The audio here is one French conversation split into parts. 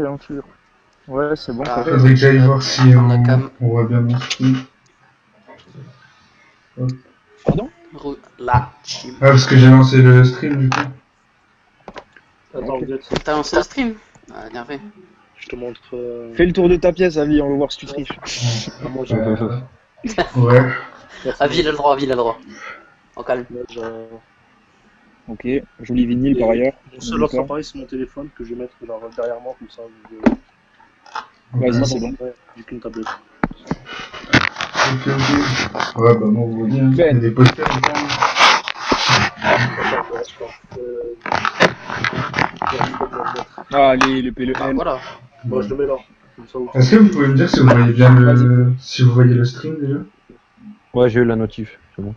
hein, sûr. Ouais, c'est bon, Ah, ça fait. Faudrait que j'aille voir si On a cam. on voit bien mon stream. Pardon? La team. Ah, parce que j'ai lancé le stream du coup. Attends, Ok. Get, T'as lancé le stream? Ah, bien fait. je te montre. Fais le tour de ta pièce, Avi, on va voir si tu triches. Moi, j'ai Ouais. Avi, il a le droit, Avi, il a le droit. En calme. Ok, joli vinyle par ailleurs. Mon seul autre appareil, c'est mon téléphone que je vais mettre genre, derrière moi, comme ça. Vas-y, c'est bon. J'ai qu'une tablette. Ok, ok. Ouais, bah, bon, vous voyez, hein. Il y a Ben. des posters ou pas. Ah, les PLN. Bah voilà. Moi, je le mets là. Comme ça, Est-ce que vous pouvez me dire si vous voyez bien si vous voyez le stream déjà? Ouais, j'ai eu la notif, c'est bon.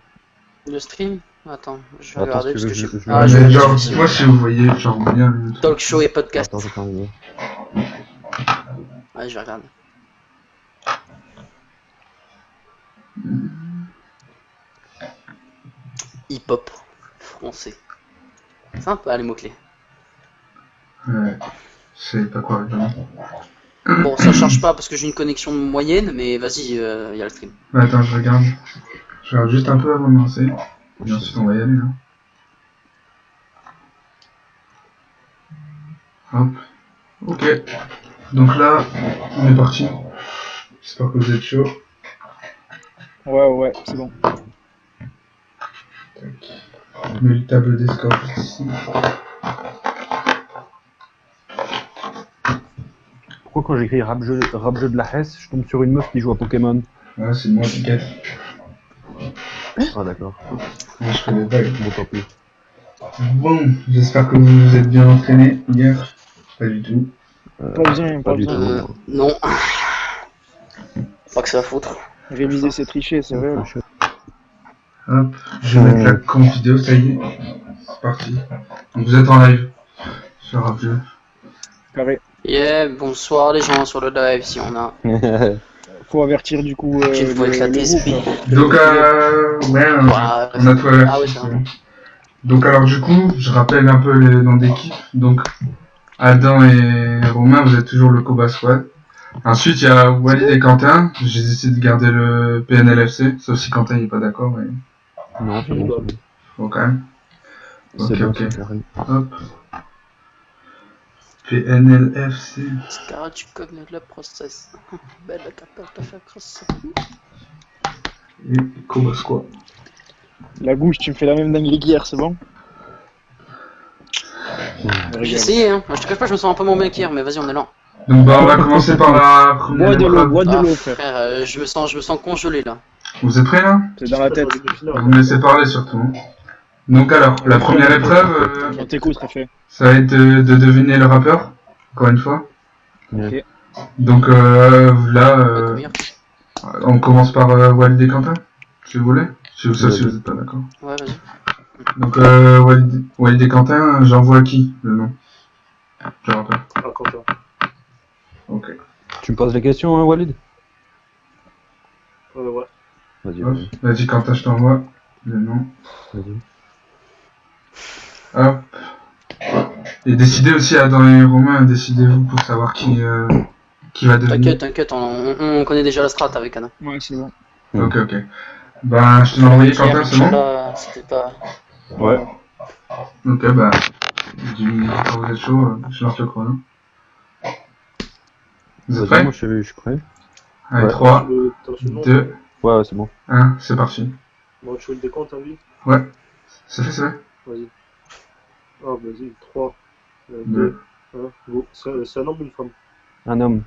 Le stream? Attends, je vais Attends, regarder si parce tu que veux, je. je- Ah, Ouais, je mais vais genre, regarder. dites-moi si vous voyez genre bien le truc. Talk show et podcast. Attends, j'attends un peu. Ouais, je vais regarder. Hip-hop français. Sympa les mots-clés. Ouais. Je sais pas quoi répondre. Bon, ça charge pas parce que j'ai une connexion moyenne, mais vas-y, y a le stream. Ouais, attends, je regarde. Je regarde juste un peu avant de lancer. Et ensuite, on va y aller, là. Hop. Ok. Donc là, on est parti. J'espère que vous êtes chaud. Ouais, c'est bon. Je mets le tableau des scores juste ici. Pourquoi quand j'écris rap jeu de la Hesse, je tombe sur une meuf qui joue à Pokémon? Ouais, c'est moi, t'inquiète. Ah d'accord, Moi, je fais des vagues. bon tant pis. Bon, j'espère que vous vous êtes bien entraînés hier. Pas du tout. Pas besoin, pas du besoin. tout. Non. Pas que ça à foutre. Réviser, c'est tricher, c'est vrai. Hop, je vais mettre la compte vidéo, ça y est. C'est parti. Donc vous êtes en live sur Rapjeu. Carré. Yeah, bonsoir les gens sur le live si on a. Faut avertir du coup Qu'il faut éclater ce groupe. Donc ouais, Bah, on a tout averti. ah ouais, ça va. Donc alors du coup, je rappelle un peu les noms d'équipe. Donc Adam et Romain, vous êtes toujours le Koba Squad. Ensuite, il y a Walid et Quentin. J'ai décidé de garder le PNLFC, sauf si Quentin n'est pas d'accord, mais Non, c'est bon, c'est bon. bon quand même. C'est Ok, bon, ok. c'est carré. Hop. PNLFC. Car tu connais le process. Belle capelle te fait crosser. Et Koba Squad. La gouche, tu me fais la même dinguerie qu'hier, c'est bon? J'ai essayé, hein. Je te cache pas, je me sens un peu moins bien qu'hier, mais vas-y, on est là. Donc bah on va commencer par la première Bois de l'eau, épreuve. bois de Ah, l'eau, frère. frère, je me sens congelé là. Vous êtes prêts là? C'est dans la tête. Vous me laissez parler surtout. Hein. Donc alors, la première épreuve, On t'écoute, Réfé. ça va être de deviner le rappeur, encore une fois. Ok. Donc là, Combien on commence par Walid et Quentin, si vous voulez. Si vous n'êtes pas d'accord. Ouais, vas-y. Donc Walid et Quentin, j'envoie à qui le nom? Je rappelle. Ah, Quentin. Ok. Tu me poses les questions, hein, Walid? Ouais. Vas-y, Hop. vas-y. Vas-y Quentin, je t'envoie le nom. Vas-y. Hop. Et décidez aussi, Adam et Romain, décidez-vous pour savoir qui va devenir. T'inquiète, on connaît déjà la strat avec Anna. Ouais, c'est bon. Ok. Ben, je te l'ai envoyé Quentin, c'est bon? C'était pas. Ouais. Ok, bah, quand vous êtes chaud, je lance le chrono. Vous êtes Vas-y, prêts? moi je suis prêt. Allez, Ouais. 3, T'as reçu le nom 2, Ouais, c'est bon. 1, c'est parti. Bon, tu veux le décompte, hein, lui? Ouais, c'est fait. Vas-y. Ah, vas-y, 3, 2, Deux. 1, go. C'est un homme ou une femme? Un homme.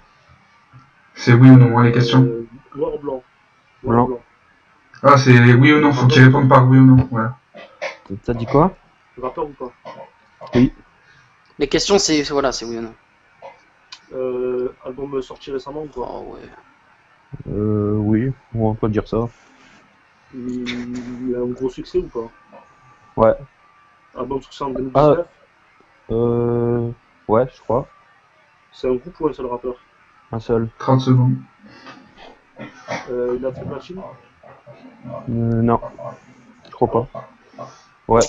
C'est oui ou non, hein, les questions. Noir ou blanc? Blanc. Ah, c'est oui ou non, faut qu'ils répondent par oui ou non, voilà. T'as dit quoi? Rappeur ou pas? Les questions, c'est voilà, c'est oui ou non. Album sorti récemment ou pas? Oh ouais. Oui, on peut dire ça. Il a un gros succès ou pas? Ouais. Album sorti en 2019? Ouais, je crois. C'est un groupe ou un seul rappeur? Un seul. 30 secondes. Il a fait platine? Non. Je crois pas. Ouais.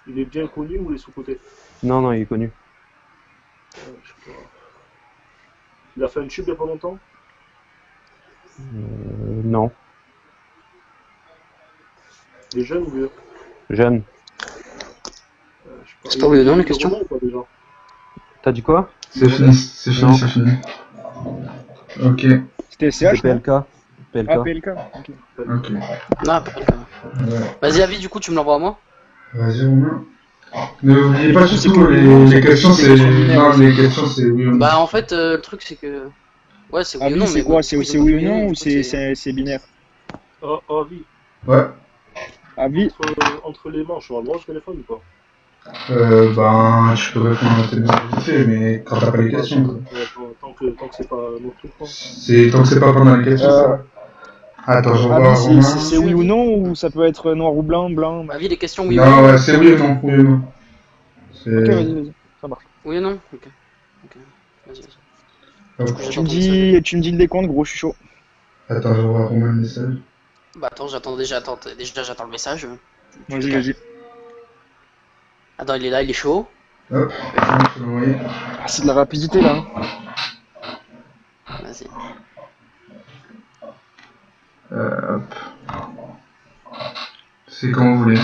Il est bien connu ou il est sous-côté? Non, il est connu. Je sais pas. Il a fait un tube il y a pas longtemps? Non. Il est jeune ou vieux? Jeune. Je sais C'est pas oui ou non, la question? Romain ou pas, déjà? T'as dit quoi? C'est fini, c'est fini, Non. c'est fini. Ok, C'était C'est SCH, non? PLK. PLK. Ah, PLK. Ok. ok. Non, pas le cas. Ouais. Vas-y, Avis, du coup, tu me l'envoies à moi. Vas-y, Romain. N'oubliez pas Du coup, c'est surtout que- les questions, c'est. questions binaires Non, aussi. les questions, c'est oui ou non. Bah, en fait, le truc, c'est que. Ouais, c'est oui ou Avis, non, c'est mais quoi? bon, C'est du coup, c'est ils ont oui ou pas fait non du ou coup, c'est binaire? Ah, vie. Ouais. Avis? Entre les manches, on a le droit au téléphone ou pas? Ben, je peux répondre à tes vite fait, mais quand t'as pas les questions, quoi. Ouais, tant que c'est pas notre truc, quoi. Tant que c'est pas pendant les questions, ça va. Attends, je revois Avis, Romain. c'est oui ou non ou ça peut être noir ou blanc, blanc? Avis, les questions, oui ou Non, non? ouais, c'est oui ou non, oui ou non. C'est... Ok, vas-y, ça marche. Oui ou non? Ok. Ok. Vas-y. Hop. Du coup, j'attends ton message. Tu me dis le décompte, gros, je suis chaud. Attends, je revois Romain le message. Bah, attends, j'attends le message. Vas-y, vas-y. Attends, il est là, il est chaud. Hop, je vais l'envoyer. Ah, c'est de la rapidité là. Hein. Vas-y. Hop. C'est quand vous voulez.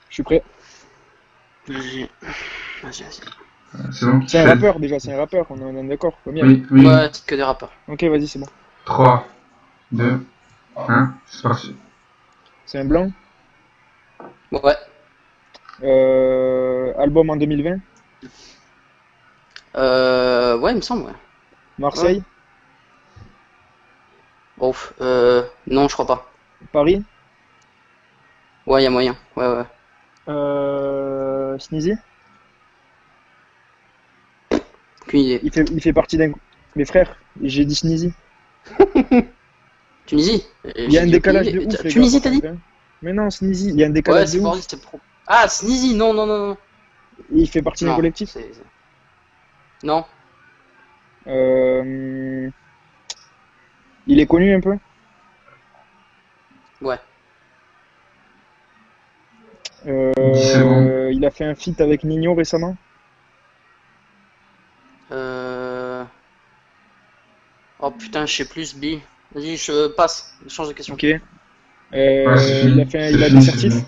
Je suis prêt. Vas-y. Vas-y. C'est bon? C'est un rappeur déjà, c'est un rappeur, on est d'accord. Combien? Oui, oui. Ouais, c'est que des rappeurs. Ok, vas-y, c'est bon. 3, 2, 1, c'est parti. C'est un blanc. Ouais. Album en 2020. Ouais, il me semble, ouais. Marseille. Bon, non, je crois pas. Paris. Ouais, y a moyen. Ouais. Sneezy. Aucune idée. Il fait partie d'un. Mes frères, j'ai dit Sneezy. Tunisie? Il y a un décalage de ouf, les Tunisie, gars, t'as dit? par contre, hein. Mais non, Sneezy, il y a un Ouais, décalage c'est de pour ouf. dire, c'est pro. Ah, Sneezy, non. Il fait partie d'un Non, collectif. Non. Il est connu un peu. Ouais. 10 secondes. Il a fait un feat avec Nino récemment. Oh putain, je sais plus, B. Vas-y, je passe. Je change de question. Ok. Ouais, c'est fini. Il a C'est des fini, certifs. c'est fini.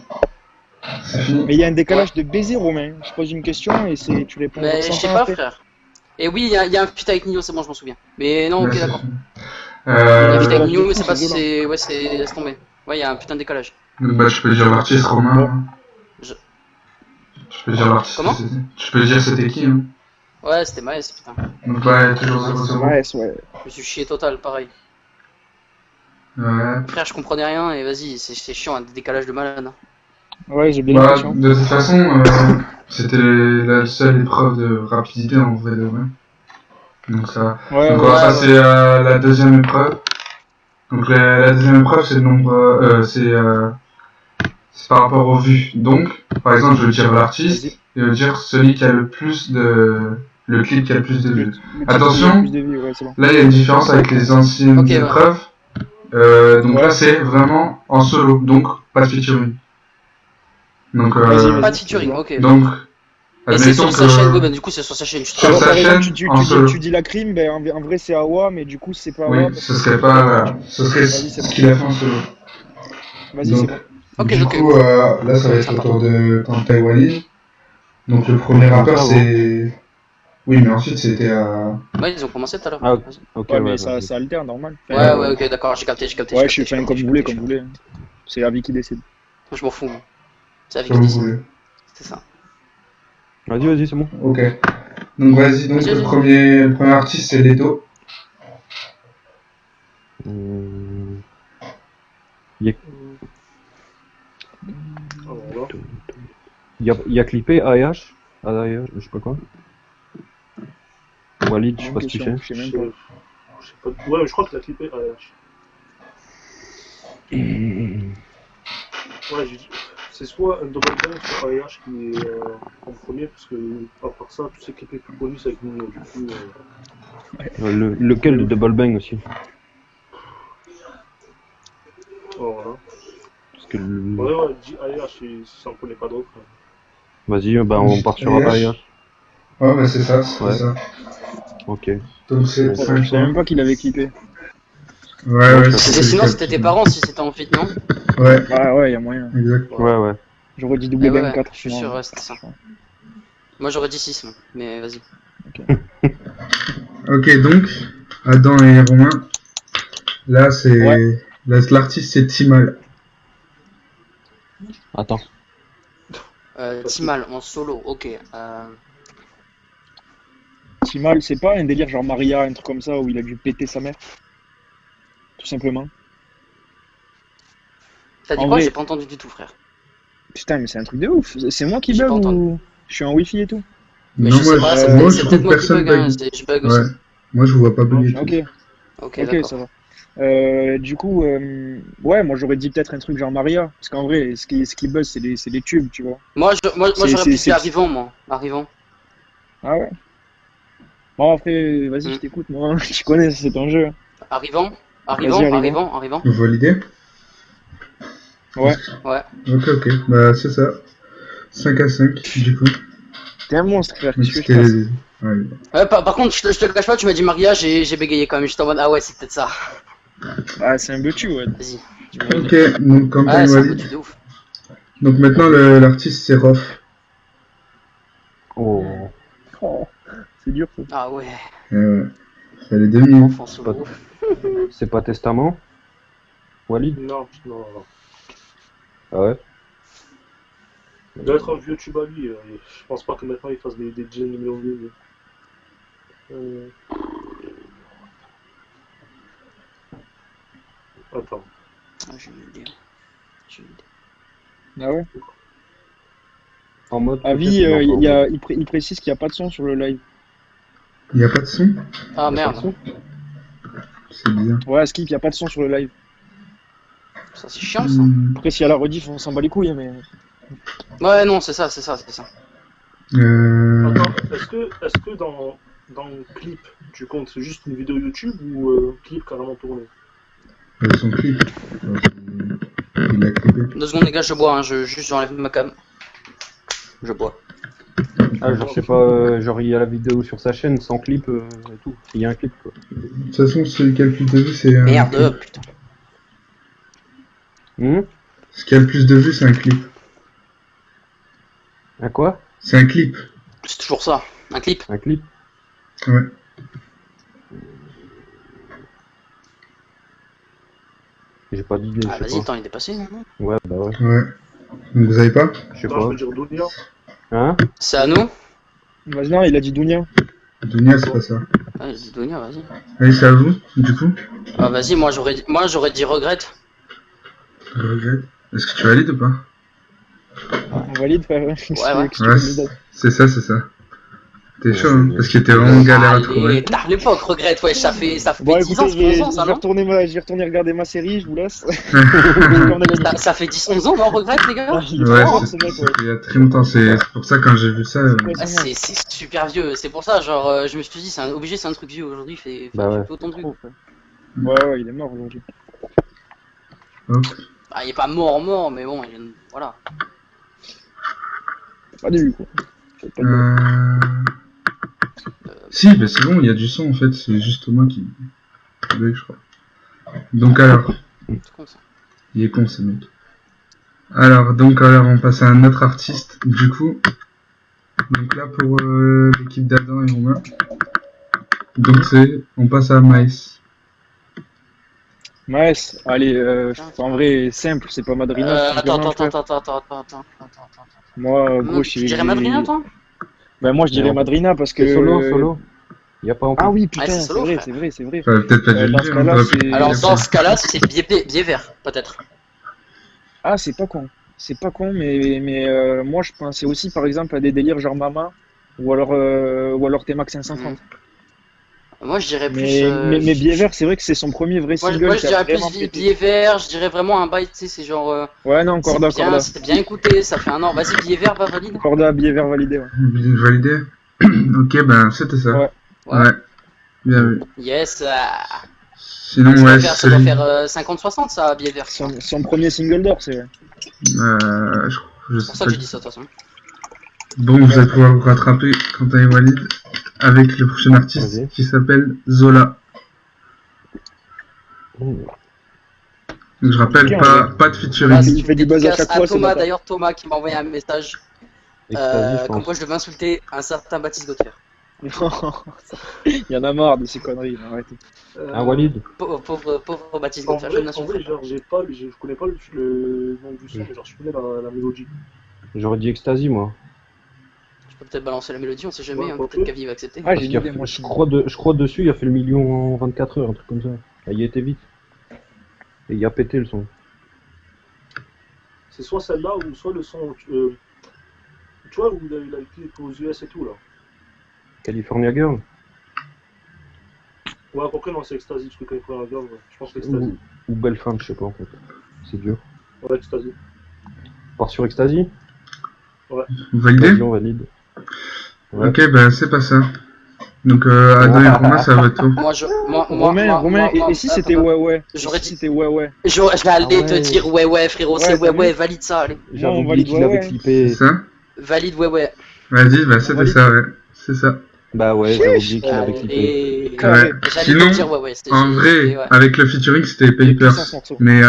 C'est fini. Mais il y a un décalage de baiser, Romain. Je pose une question et tu réponds Mais je 100 sais ans pas, après. frère. Et oui, il y a un feat avec Nino, c'est bon, je m'en souviens. Mais non, ok, Ouais, c'est d'accord. fini. Il y a un feat avec décalage de Nino, mais fou, c'est pas c'est si c'est. Ouais, c'est. Laisse tomber. Ouais, il y a un putain de décalage. Donc, bah, je peux dire l'artiste Romain. Je- Je peux dire l'artiste. Comment? Je peux dire c'était qui, hein. Ouais, c'était Maes, putain. Donc, ouais, toujours 0-0. Ouais, ouais. Je me suis chié total, pareil. Ouais. Frère, je comprenais rien et vas-y, c'est chiant, un décalage de malade. Hein. Ouais, j'ai bien Bah, l'impression. de toute façon, c'était la seule épreuve de rapidité en vrai de vrai. Donc ça. Ouais, Donc on ouais, va ouais, passer à la deuxième épreuve. Donc la deuxième épreuve c'est le nombre, c'est par rapport aux vues. Donc, par exemple, je veux dire l'artiste Vas-y. et je veux dire celui qui a le plus le clip qui a le plus de vues. Le titre, Attention. il a plus de vues, ouais, c'est bon. Là, il y a une différence avec les anciennes Ok, ouais. épreuves. Donc Ouais. là, c'est vraiment en solo, donc pas de featuring. Donc, Vas-y. Pas de featuring, ok. donc Et c'est admettons sur sa chaîne, ouais, que bah du coup c'est sur sa chaîne, je te Sur Alors, sa par exemple, chaîne, en solo. tu dis la crime, ben, en vrai c'est Awa, mais du coup c'est pas Awa. oui, parce ce que serait c'est pas, pas- voilà, ce serait Vas-y, c'est ce bon. qu'il a fait en solo. Vas-y, Donc, c'est bon. Ok, du ok. coup, là, ça va être le tour de Kantai Walid. Donc, le premier rappeur, ça va. c'est... Oui, mais ensuite, c'était à... Ouais, ils ont commencé tout à l'heure. Ah, Vas-y. ok, Ouais, mais ouais. ça alterne, normal. Ouais, ouais. ok, d'accord, j'ai capté. Ouais, je suis fan comme vous voulez, comme vous voulez. C'est Avi qui décide. Je m'en fous. Moi. C'est la vie Comme qui vous décide. voulez. C'est ça. Vas-y, c'est bon. Ok. Donc, vas-y, donc, Vas-y, le vas-y. premier artiste, c'est Leto. Il Alors là, y a clippé AH, je sais pas quoi. Walid, je sais pas ce qu'il fait. Je sais même pas. je sais pas. Ouais, mais je crois qu'il a clippé AH. Ouais, c'est soit un double bang, soit AH qui est en premier, parce que à part ça, tous ces clips les plus connus, c'est avec Nino. Du coup, Lequel de Double Bang aussi? voilà. Parce que Ouais, dis AH si ça en connaît pas d'autres. Vas-y, bah on part sur AH. AH. Ouais, bah, c'est ça, c'est Ouais. ça. Ok. Donc c'est Ouais, Je 5 savais même pas qu'il avait clippé. Ouais, ouais, Et sinon, c'était tes parents si c'était en fit, non? Ouais, Ah ouais, y a moyen. exact. Ouais, ouais. J'aurais dit Ouais, ouais, WBM4. je suis sûr, ouais, c'était ça. Moi, j'aurais dit 6, mais vas-y. Ok, donc, Adam et Romain. Là, c'est. Ouais. Là, l'artiste, c'est Timal. Attends. Timal en solo, ok. Timal, c'est pas un délire genre Maria, un truc comme ça où il a dû péter sa mère. Tout simplement. T'as dit En quoi? vrai- J'ai pas entendu du tout, frère. Putain, mais c'est un truc de ouf. C'est moi qui J'ai bug pas entendu. ou je suis en wifi et tout? Mais Non, je sais pas, c'est moi, peut-être je c'est trouve peut-être moi qui personne bug, hein, bug. je bug Ouais. aussi. Moi, je vous vois pas bugger. Ok, Ok, ok, d'accord. ça va. Du coup, ouais, moi j'aurais dit peut-être un truc genre Maria. Parce qu'en vrai, ce qui buzz, c'est les tubes, tu vois. Moi, C'est- j'aurais c'est- plus dit c'est- arrivant, moi. Arrivant. Ah ouais? Bon, après, vas-y, je t'écoute, moi. Tu connais, c'est ton jeu. Arrivant. Vas-y, arrivant. Arrivant. Vous validez? Ouais. Ouais. Ok. Bah, c'est ça. 5 à 5, du coup. T'es un monstre, frère. Donc, Qu'est-ce que je c'était. fasse? Ouais. Ouais, par contre, je te le cache pas, tu m'as dit Maria, j'ai bégayé quand même. J'étais en mode, ah ouais, c'est peut-être ça. Ah, c'est un butu, ouais. Vas-y. Ok, donc, Quentin Ouais, c'est un valide. peu de ouf. Donc, maintenant, l'artiste, c'est Rof. Oh. Oh, c'est dur, ça. Ah ouais, Fallait deviner. enfant solo. C'est pas Testament? Walid? Non, non, non. Ah ouais? Il doit être un vieux tube à lui. Je pense pas que maintenant il fasse des dizaines de millions de vues. Attends. Ah, j'ai une idée. Ah ouais? En mode. Avis, peut-être, non, pas en mode. il précise qu'il n'y a pas de son sur le live. Il n'y a pas de son? Ah Y a pas de merde, son. C'est bizarre. Ouais, Skip, il n'y a pas de son sur le live. ça c'est chiant ça. Après, s'il y a la rediff, on s'en bat les couilles, hein, mais. Ouais, non, c'est ça. Attends, est-ce que dans le clip, tu comptes juste une vidéo YouTube ou clip carrément tourné? Son clip. Il a clippé. 2 secondes, les gars, je bois, hein, juste j'enlève ma cam. Je bois. Ah, genre, je sais pas, genre, il y a la vidéo sur sa chaîne sans clip et tout. Il y a un clip, quoi. De toute façon, celui qui a le plus de vues, c'est un Merde, clip. putain. Ce qui a le plus de vues, c'est un clip. Un quoi? C'est un clip. C'est toujours ça, un clip. Un clip? Ouais. J'ai pas d'idée, Ah, je vas-y, sais le pas. temps il est dépassé, non? Ouais, bah ouais. Ouais. Donc, vous avez pas? Je sais Non, je pas. veux dire Dunia. Hein? C'est à nous? Vas-y, non, il a dit Dounia. Dunia, c'est pas ça. Ouais, dis Dunia, vas-y. Allez, c'est à vous, du coup. Ah, vas-y, moi j'aurais dit regrette. Je regrette. Est-ce que tu valides ou pas? On valide, frère. Ouais. C'est ça. T'es Ouais, chaud, hein, c'est- parce que t'es vraiment galère à Allez, trouver. t'as l'époque, regrette, ouais, ça fait Bon, 10 ans, écoutez, je 11 ans, ça, vais non? retourner regarder ma série, je vous laisse. Ça fait 10-11 ans, non, regrette, les gars? Il est Ouais, fort, c'est ce mec, ouais. il y a très longtemps. C'est pour ça, quand j'ai vu ça. Ah, c'est super vieux, c'est pour ça, genre, je me suis dit, obligé, c'est un truc vieux aujourd'hui, fait Bah ouais. autant de vues. Ouais, il est mort aujourd'hui. Hop. Ah, il est pas mort, mais bon, voilà. Pas de vue, quoi. C'est pas de vue. Si, mais c'est bon, il y a du son en fait. C'est juste moi qui bug, je crois. Donc, alors. C'est con ça. Il est con ce mec. Alors on passe à un autre artiste, du coup. Donc là pour l'équipe d'Adam et Romain. Donc on passe à Maes. Maes, allez, en vrai, simple, c'est pas Madrina. c'est Attends. gamin, frère. Moi, gros, Tu dirais Madrina, toi? Ben, moi, je dirais Non. Madrina parce que. C'est solo. Y a pas en Ah clip. oui, putain, Ouais, c'est c'est solo, vrai, frère. c'est vrai. Enfin, peut-être pas du Dans ce cas-là, c'est- Alors, dans ce cas-là, c'est biais vert, peut-être. Ah, c'est pas con. C'est pas con, mais moi, je pensais aussi, par exemple, à des délires genre Mama ou alors T-Max 530. Moi, je dirais plus. Mais Biais Vert, c'est vrai que c'est son premier vrai single. Moi, je qui a dirais vraiment plus pété. biais vert, je dirais vraiment un bail, tu sais, c'est genre. Ouais, non, Corda. C'est bien écouté, ça fait un an. Vas-y, biais vert, va valide. Corda, Biais Vert validé, ouais. Validé. Ok, ben c'était ça. Ouais. Ouais. Bien vu. Yes. Sinon, Ça ouais, doit celui... faire 50-60, ça, biais vert. Son premier single d'or, c'est vrai. je C'est sais pour ça pas. que je dis ça, de toute façon. Bon, vous allez pouvoir vous rattraper Quentin et Walid avec le prochain artiste Vas-y. qui s'appelle Zola. Donc, je rappelle, Ok, pas de Là, featuring. c'est Il une fait du buzz à dédicace chaque fois, ce Thomas, bâtard. d'ailleurs, Thomas qui m'a envoyé un message Ecstasy, je comme pense. quoi je devais insulter un certain Baptiste Gauthier. Il y en a marre de ces conneries, arrêtez. Ah, Walid. Pauvre Baptiste En Gauthier, je vrai, ne l'insulte pas. genre, je connais pas le nom du son, mais genre, je connais la mélodie. J'aurais dit Ecstasy, moi. Je peux peut-être balancer la mélodie, on sait jamais, Ouais, hein, ok. peut-être qu'Avi va accepter. Ah, Parce j'ai une qu'il a idée, fait- moi je, aussi. je crois dessus, il a fait le million en 24 heures, un truc comme ça. Ah, il a été vite. Et il a pété le son. C'est soit celle-là ou soit le son. Tu vois, où il a été aux US et tout là. California Girl. Ouais, à peu près, non, c'est Ecstasy, parce que quand il faut la gueule, je pense que c'est Ecstasy. Ou Belle Femme, je sais pas en fait. C'est dur. Ouais, Ecstasy. On part sur Ecstasy. Vous validez? Vas-y, on valide. Ouais. Ok, ben c'est pas ça. Donc, Adam et Romain, c'est à votre tour. Romain, et si c'était ouais ouais? J'aurais Et si dit- c'était ouais ouais? J'allais Ah ouais. te dire ouais, frérot, Ouais, c'est t'as vu ouais, valide ça, allez. J'avais on oublié valide, qu'il ouais, avait ouais. clippé. C'est ça? Valide ouais. Vas-y, bah c'était valide. ça, ouais. C'est ça. Bah ouais, j'avais oublié qu'il avait clippé. Et... Carré. Ouais. J'allais Sinon, te dire ouais, c'était en vrai, ouais. avec le featuring, c'était puissant, Papers. ce morceau. Mais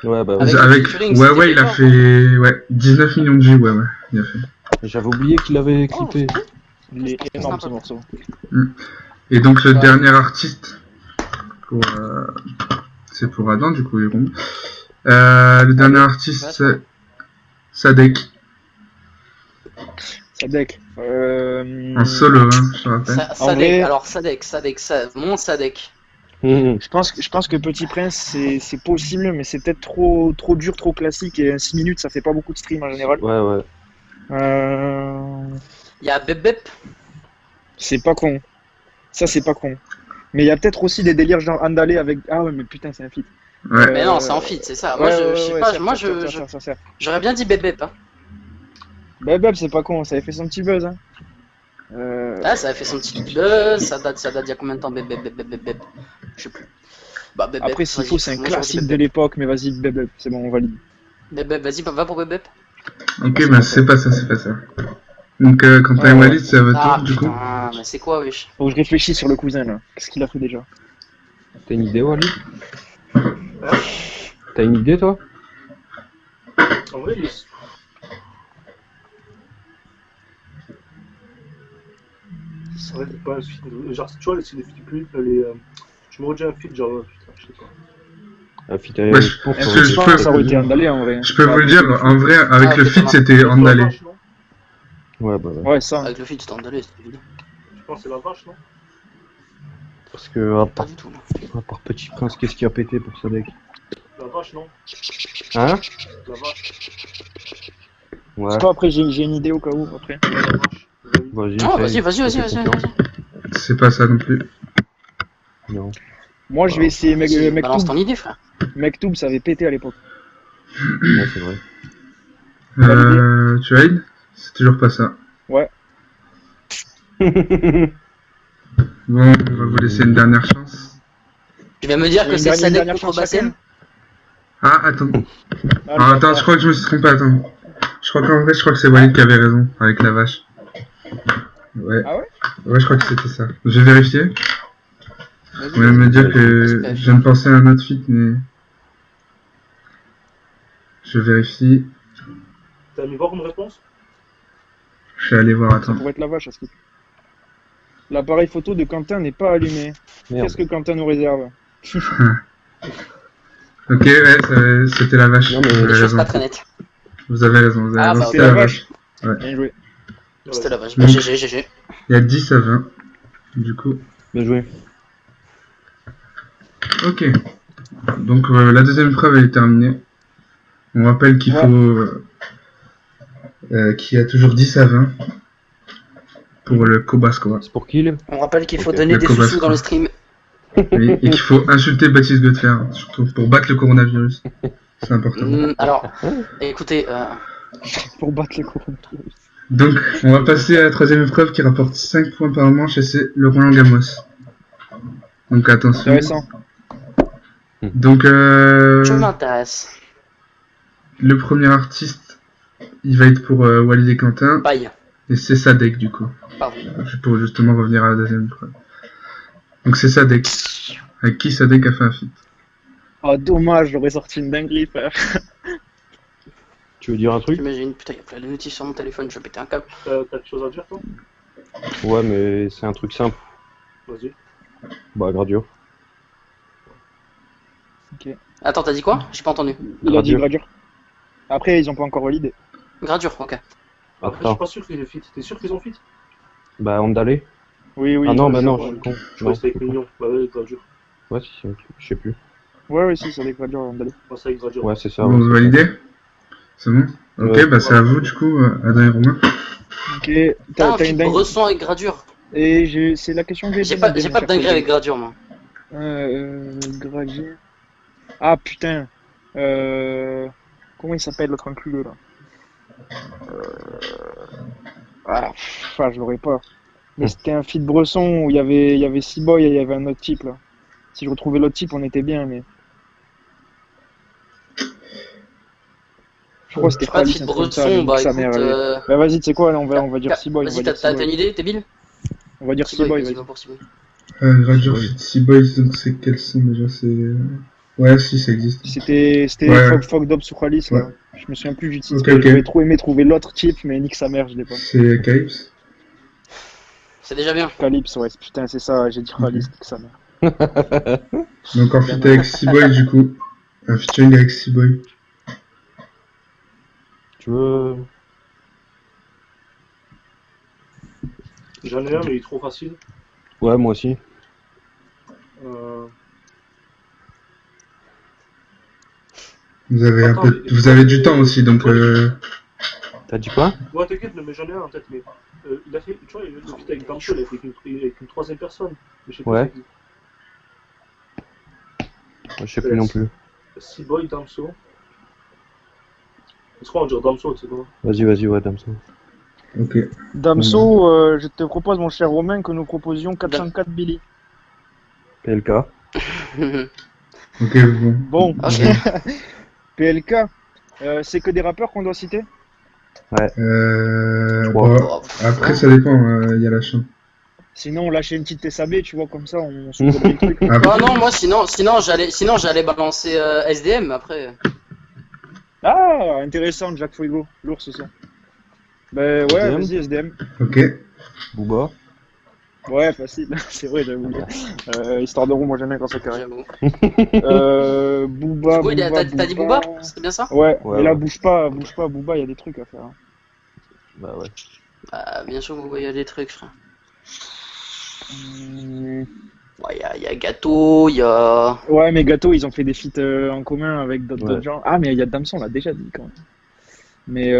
Ouais, bah ouais. Avec le avec featuring, ouais, c'était ouais, il a Papers, fait ouais, 19 millions de vues, ouais, il a fait. J'avais oublié qu'il avait clippé. Il est énorme ce morceau. Et donc le Ouais. dernier artiste, c'est pour Adam, du coup, il est rond. Le dernier artiste, c'est Sadek, Sadek. en solo, hein, je te rappelle. En Sadek, vrai- alors Sadek, mon Sadek. Je pense que Petit Prince, c'est possible, mais c'est peut-être trop dur, trop classique, et 6 minutes, ça fait pas beaucoup de stream en général. Ouais. Il y a Bep, C'est pas con. Ça, c'est pas con. Mais il y a peut-être aussi des délires genre Andalé avec... Ah ouais, mais putain, c'est un feat. Ouais. mais non, c'est en feat, c'est ça. Moi, je sais pas, moi, j'aurais bien dit Bep. Hein. Beb, c'est pas con, ça avait fait son petit buzz. Hein. Là, ça a fait son petit buzz, ça date d'il y a combien de temps Bep. Je sais plus. Bah, Bep. Après, s'il vas-y, faut, c'est un moi, j'aurais dit classique de Bep. l'époque, mais vas-y, Beb, c'est bon, on valide. Bep, vas-y, va pour Bep. Ok, bah c'est pas ça. Donc Quentin Ouais, et ouais. Walid, c'est à votre Ah tour, du coup. putain, mais c'est quoi, wesh? Faut que je réfléchisse sur le cousin, là. Qu'est-ce qu'il a fait déjà? T'as une idée, Walid? T'as une idée, toi? En vrai, c'est vrai que c'est pas un feat. Genre, tu vois, c'est des feats plus. Je m'aurais dit un feat, genre, putain, je sais pas. Un feat Ouais, je pense je que peux- pense que ça aurait été Andalé, en vrai. Je peux vous le dire, en vrai, avec Ah, le ok, feat, ça c'était C'est la Andalé. vache, non Ouais, bah ouais. Ouais, ça. Avec le feat, tu t'en donnais, c'est évident. Je pense que c'est la vache, non Parce que, à Pas part, du tout, non. à part Petit Prince, qu'est-ce qui a pété pour Sadek? La vache, non Hein? La vache. Ouais. C'est pas, après, j'ai une idée au cas où, après. La vache. Vas-y, Ah, essaye. vas-y. Fais confiance. C'est pas ça non plus. Non. Moi, je vais essayer Vas-y, balance Mektoub. ton idée, frère. Mektoub, ça avait pété à l'époque. Ouais, c'est vrai. Tu valides? C'est toujours pas ça. Ouais. Bon, on va vous laisser une dernière chance. Tu viens me dire que Une c'est dernière Sadek chance contre Bassem? Ah, attends. Ah, Ah, attends, je crois que je me suis trompé, attends. Je crois que c'est Walid qui avait raison, avec la vache. Ouais. Ah ouais? Ouais, je crois que c'était ça. Je vais vérifier. Vas-y, Vous allez me dire que Respect. je viens de penser à un autre feat, mais... Je vérifie. T'as mis voir une réponse Je vais aller voir, Ça attends. pourrait être la vache, à ce qui... L'appareil photo de Quentin n'est pas allumé. Merde. Qu'est-ce que Quentin nous réserve? Ok, ouais, c'était la vache. Non, mais Vous Des avez choses raison. pas très nettes. Vous avez raison, Ah, bah, c'était C'est la la vache. vache. Bien joué. C'était la vache. Donc- GG. Il y a 10 à 20. Du coup. Bien joué. Ok. Donc la deuxième épreuve est terminée. On rappelle qu'il Ouais. faut qu'il y a toujours 10 à 20 pour le Kobasco. C'est pour qui, là? On rappelle qu'il faut Ok. donner Le des Cobasco. sous-sous dans le stream. Oui, et qu'il faut insulter Baptiste Gauthier, surtout pour battre le coronavirus. C'est important. Alors, écoutez, Pour battre le coronavirus. Donc on va passer à la troisième épreuve qui rapporte 5 points par manche et c'est le Roland Gamos. Donc attention. Intéressant. Donc je m'intéresse. le premier artiste, il va être pour Walid et Quentin. Bye. Et c'est Sadek du coup. Pardon. Pour justement revenir à la deuxième preuve. Donc c'est Sadek. Avec qui Sadek a fait un feat. Oh, dommage, j'aurais sorti une dinguerie, frère. Tu veux dire un truc? J'imagine, putain, il y a plein de notifs sur mon téléphone, je vais péter un câble. T'as quelque chose à dire, toi? Ouais, mais c'est un truc simple. Vas-y. Bah, Gradure. Attends, t'as dit quoi? J'ai pas entendu. Il a dit Gradure. gradure. Après, ils ont pas encore validé. Gradure, ok. Après, je suis pas sûr qu'ils aient fit. T'es sûr qu'ils ont fit? Bah, Ondale. Oui, oui. Ah non, je- bah non, je- je suis con. Je Non, crois que c'était avec Mignon. Bah ouais, Gradure. ouais, si, je sais plus. Ouais, ouais, si, c'est des gradures avant d'aller. Bah, c'est avec Gradure. Ouais, c'est ça. Vous ouais, c'est validez? C'est bon? Ok, Ouais. bah c'est à vous du coup, Adam et Romain. Ok, T'as un t'as fit une dinguerie. Bresson avec gradure. Et c'est la question que J'ai pas de dinguerie avec gradure, moi. Gradure. Ah putain. Comment il s'appelle l'autre enculé là je l'aurais pas. Mais c'était un feat Bresson où il y avait Seaboy et il y avait un autre type là. Si je retrouvais l'autre type, on était bien, mais. Je crois que c'était Pas de Khalis, fit un truc comme ça, Bresson, nique bah sa écoute. mère, allez. Bah vas-y, tu sais quoi, là, on va dire Seaboy. Vas-y, t'as une idée, t'es Bill? On va dire Seaboy, vas-y. va pour Seaboy. Gradure Sea Boys, donc c'est quels sont déjà? C'est. Ouais, si, ça existe. C'était Ouais. Fuck Dob sur Khalis là. Ouais. Je me souviens plus du titre. Ok, mais ok. J'aurais trop aimé trouver l'autre type, mais nique sa mère, je l'ai pas. C'est Calypse. C'est déjà bien. Calypse, ouais, putain, c'est ça, j'ai dit Khalis, nique sa mère. Donc en feat avec Sea Boy du coup. Un featuring avec Sea Boy. Tu veux. J'en ai un, mais il est trop facile. Ouais, moi aussi. Vous avez Attends, vous avez du temps aussi, donc T'as dit quoi? Ouais, t'inquiète, mais j'en ai un en tête. Mais il a fait, tu vois, le feat avec Damso, il a fait avec une troisième personne. Mais je sais pas Ouais. c'est qui. Je sais plus non plus. Seaboy, Damso. Je crois qu'on dirait Damso, tu sais quoi. Vas-y, ouais, Damso. ok. Damso, je te propose, mon cher Romain, que nous proposions 404 Billy. PLK. Ok, bon. Bon, Ok. PLK, c'est que des rappeurs qu'on doit citer? Ouais. Bon, Oh, après, ça dépend, il y a la chance. Sinon, on lâche une petite SAB, tu vois, comme ça, on se connaît le truc. Après, Oh non, moi sinon j'allais balancer SDM après. Ah, intéressant, Jack Fuego, lourd ce son. Ben ouais, SDM. vas-y, SDM. ok. Booba. Ouais, facile, c'est vrai, j'avoue. Histoire de roue, moi j'aime bien quand ça carré. J'avoue. Booba, Du coup, t'as dit Booba? C'est bien ça? Ouais, Ouais, mais là, ouais. bouge pas, Booba, il y a des trucs à faire. Hein. Bah ouais. Bah, bien sûr, vous voyez des trucs, frère. Ouais, y a Gâteau, y a. Ouais, mais Gâteau, ils ont fait des feats en commun avec d'autres Ouais. gens. Ah, mais il y a Damson, on l'a déjà dit quand même. Mais